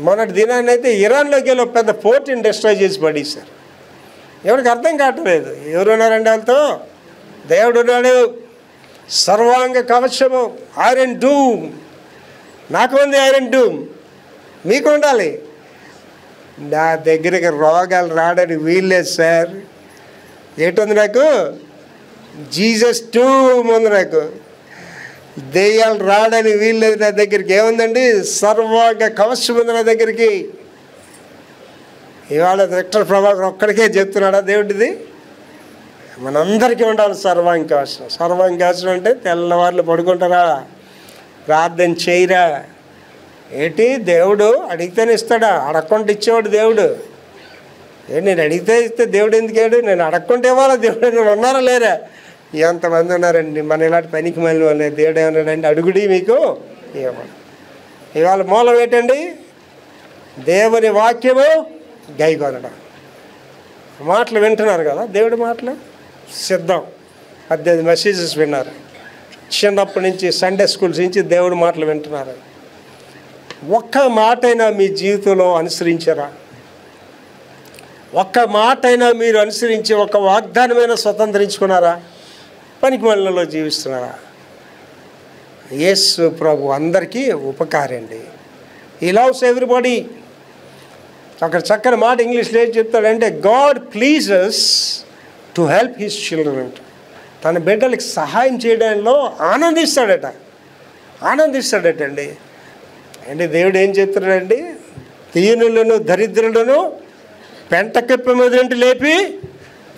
Speaker 3: మొన్నటి దినాన్ని అయితే ఇరాన్లోకి వెళ్ళి ఒక పెద్ద పోర్ట్ని డిస్ట్రాయ్ చేసి పడేశారు. ఎవరికి అర్థం కావట్లేదు. ఎవరున్నారండి వాళ్ళతో? దేవుడు ఉన్నాడు. సర్వాంగ కవచము, ఐరన్ డూమ్. నాకు ఉంది ఐరన్ డూమ్, మీకు ఉండాలి. నా దగ్గరికి రోగాలు రావడానికి వీల్లేదు సార్. ఏంటుంది నాకు? జీసస్ డూమ్ ఉంది నాకు. దెయ్యాలు రావడానికి వీల్లేదు నా దగ్గరికి. ఏముందండి? సర్వాంగ కవచం ఉంది నా దగ్గరికి. ఇవాళ విక్టర్ ప్రభాకర్ ఒక్కడికే చెప్తున్నాడా దేవుడిది? మనందరికీ ఉండాలి సర్వాంగ కవచం. సర్వాంగ కవచం అంటే తెల్లవారులు పడుకుంటారా, ప్రార్థన చేయరా? ఏంటి దేవుడు అడిగితేనే ఇస్తాడా? అడగకుండా ఇచ్చేవాడు దేవుడు. నేను అడిగితే ఇస్తే దేవుడు ఎందుకేడు? నేను అడగకుంటే ఇవ్వాలా దేవుడు? నేను ఉన్నారా లేరా? ఎంతమంది ఉన్నారండి మన ఇలాంటి పనికి మళ్ళీ వాళ్ళే. దేవుడు ఏమన్నాడండి? అడుగుడి మీకు ఇవ్వడు. ఇవాళ మూలం ఏంటండి? దేవుని వాక్యము గైకొనడం. మాటలు వింటున్నారు కదా, దేవుడి మాటలు సిద్ధం. 18 మెసేజెస్ విన్నారు చిన్నప్పటి నుంచి, సండే స్కూల్స్ నుంచి దేవుడి మాటలు వింటున్నారు. ఒక్క మాటైనా మీ జీవితంలో అనుసరించారా? ఒక్క మాటైనా మీరు అనుసరించి ఒక వాగ్దానమైన స్వతంత్రించుకున్నారా? పనికి మళ్ళలో జీవిస్తున్నారా? యేసు ప్రభు అందరికీ ఉపకారి అండి. He loves everybody. అక్కడ చక్కని మాట ఇంగ్లీష్లో ఏం చెప్తాడంటే, God pleases to help his children. తన బిడ్డలకి సహాయం చేయడంలో ఆనందిస్తాడటండి. అంటే దేవుడు ఏం చెప్తున్నాడండి? దీనులను దరిద్రులను పెంటకెప్ప మీద లేపి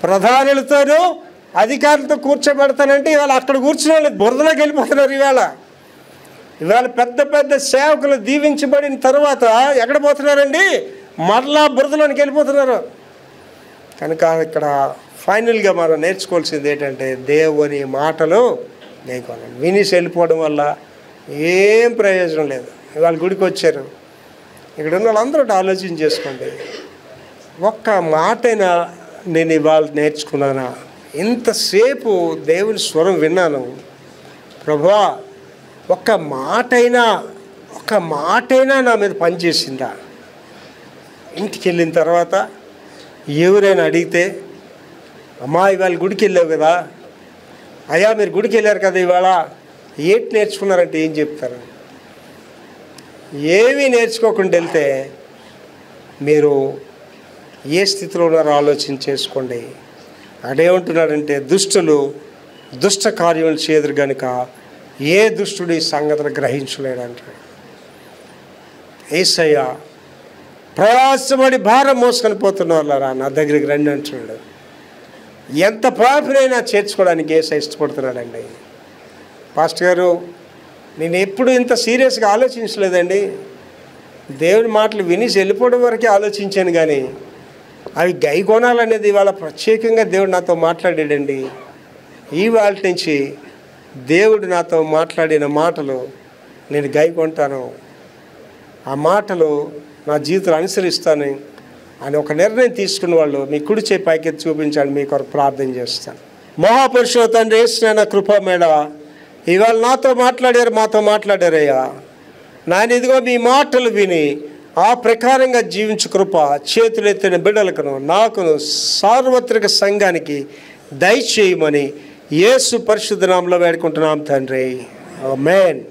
Speaker 3: ప్రధానులతోనూ అధికారులతో కూర్చోబెడతానంటే ఇవాళ అక్కడ కూర్చున్న వాళ్ళు బురదలోకి వెళ్ళిపోతున్నారు. ఇవాళ పెద్ద పెద్ద సేవకులు దీవించబడిన తర్వాత ఎక్కడ పోతున్నారండి? మరలా బురదలోనికి వెళ్ళిపోతున్నారు. కనుక ఇక్కడ ఫైనల్గా మనం నేర్చుకోవాల్సింది ఏంటంటే, దేవుని మాటలు నేర్చుకోవాలి. వినిసి వెళ్ళిపోవడం వల్ల ఏం ప్రయోజనం లేదు. ఇవాళ గుడికి వచ్చారు, ఇక్కడ ఉన్న వాళ్ళందరూ ఆలోచన చేసుకోండి. ఒక్క మాటైనా నేను ఇవాళ నేర్చుకున్నానా? ఇంతసేపు దేవుని స్వరం విన్నాను, ప్రభువా ఒక్క మాటైనా నా మీద పనిచేసిందా? ఇంటికి వెళ్ళిన తర్వాత ఎవరైనా అడిగితే, అమ్మా ఇవాళ గుడికి వెళ్ళావు కదా, అయ్యా మీరు గుడికి వెళ్ళారు కదా, ఇవాళ ఏంటి నేర్చుకున్నారంటే ఏం చెప్తారు? ఏమీ నేర్చుకోకుండా వెళ్తే మీరు ఏ స్థితిలో ఉన్నారో ఆలోచన చేసుకోండి. అదేమంటున్నాడంటే దుష్టులు దుష్ట కార్యములు చేదురు గనుక ఏ దుష్టుడు ఈ సంగతిని గ్రహించలేడంటాడు. యేసయ్య ప్రయాసపడి భారం మోసుకొని పోతున్న వాళ్ళరా నా దగ్గరికి రండి అంటున్నాడు. ఎంత పాపినైనా చేర్చుకోవడానికి యేసయ్య ఇష్టపడుతున్నాడండి. పాస్టర్ గారు, నేను ఎప్పుడు ఇంత సీరియస్గా ఆలోచించలేదండి. దేవుని మాటలు వినేసి వెళ్ళిపోవడం వరకే ఆలోచించాను, కానీ అవి గైకొనాలనేది ఇవాళ ప్రత్యేకంగా దేవుడు నాతో మాట్లాడాడండి. ఇవాళ నుంచి దేవుడు నాతో మాట్లాడిన మాటలు నేను గైకొంటాను, ఆ మాటలు నా జీవితంలో అనుసరిస్తాను అని ఒక నిర్ణయం తీసుకున్న వాళ్ళు మీ కుడి చేయి పైకెత్తి చూపించండి. మీ కొరకు ప్రార్థన చేస్తాను. మహాపురుషుల తండ్రి యేసునైనా కృప మేడ ఇవాళ నాతో మాట్లాడారు, మాతో మాట్లాడారయ్యా నాయన. ఇదిగో మీ మాటలు విని ఆ ప్రకారంగా జీవించు కృప చేతులెత్తిన బిడ్డలకును నాకును సార్వత్రిక సంఘానికి దయచేయమని యేసు పరిశుద్ధ నామములో వేడుకుంటున్నాం తండ్రి. ఆమేన్.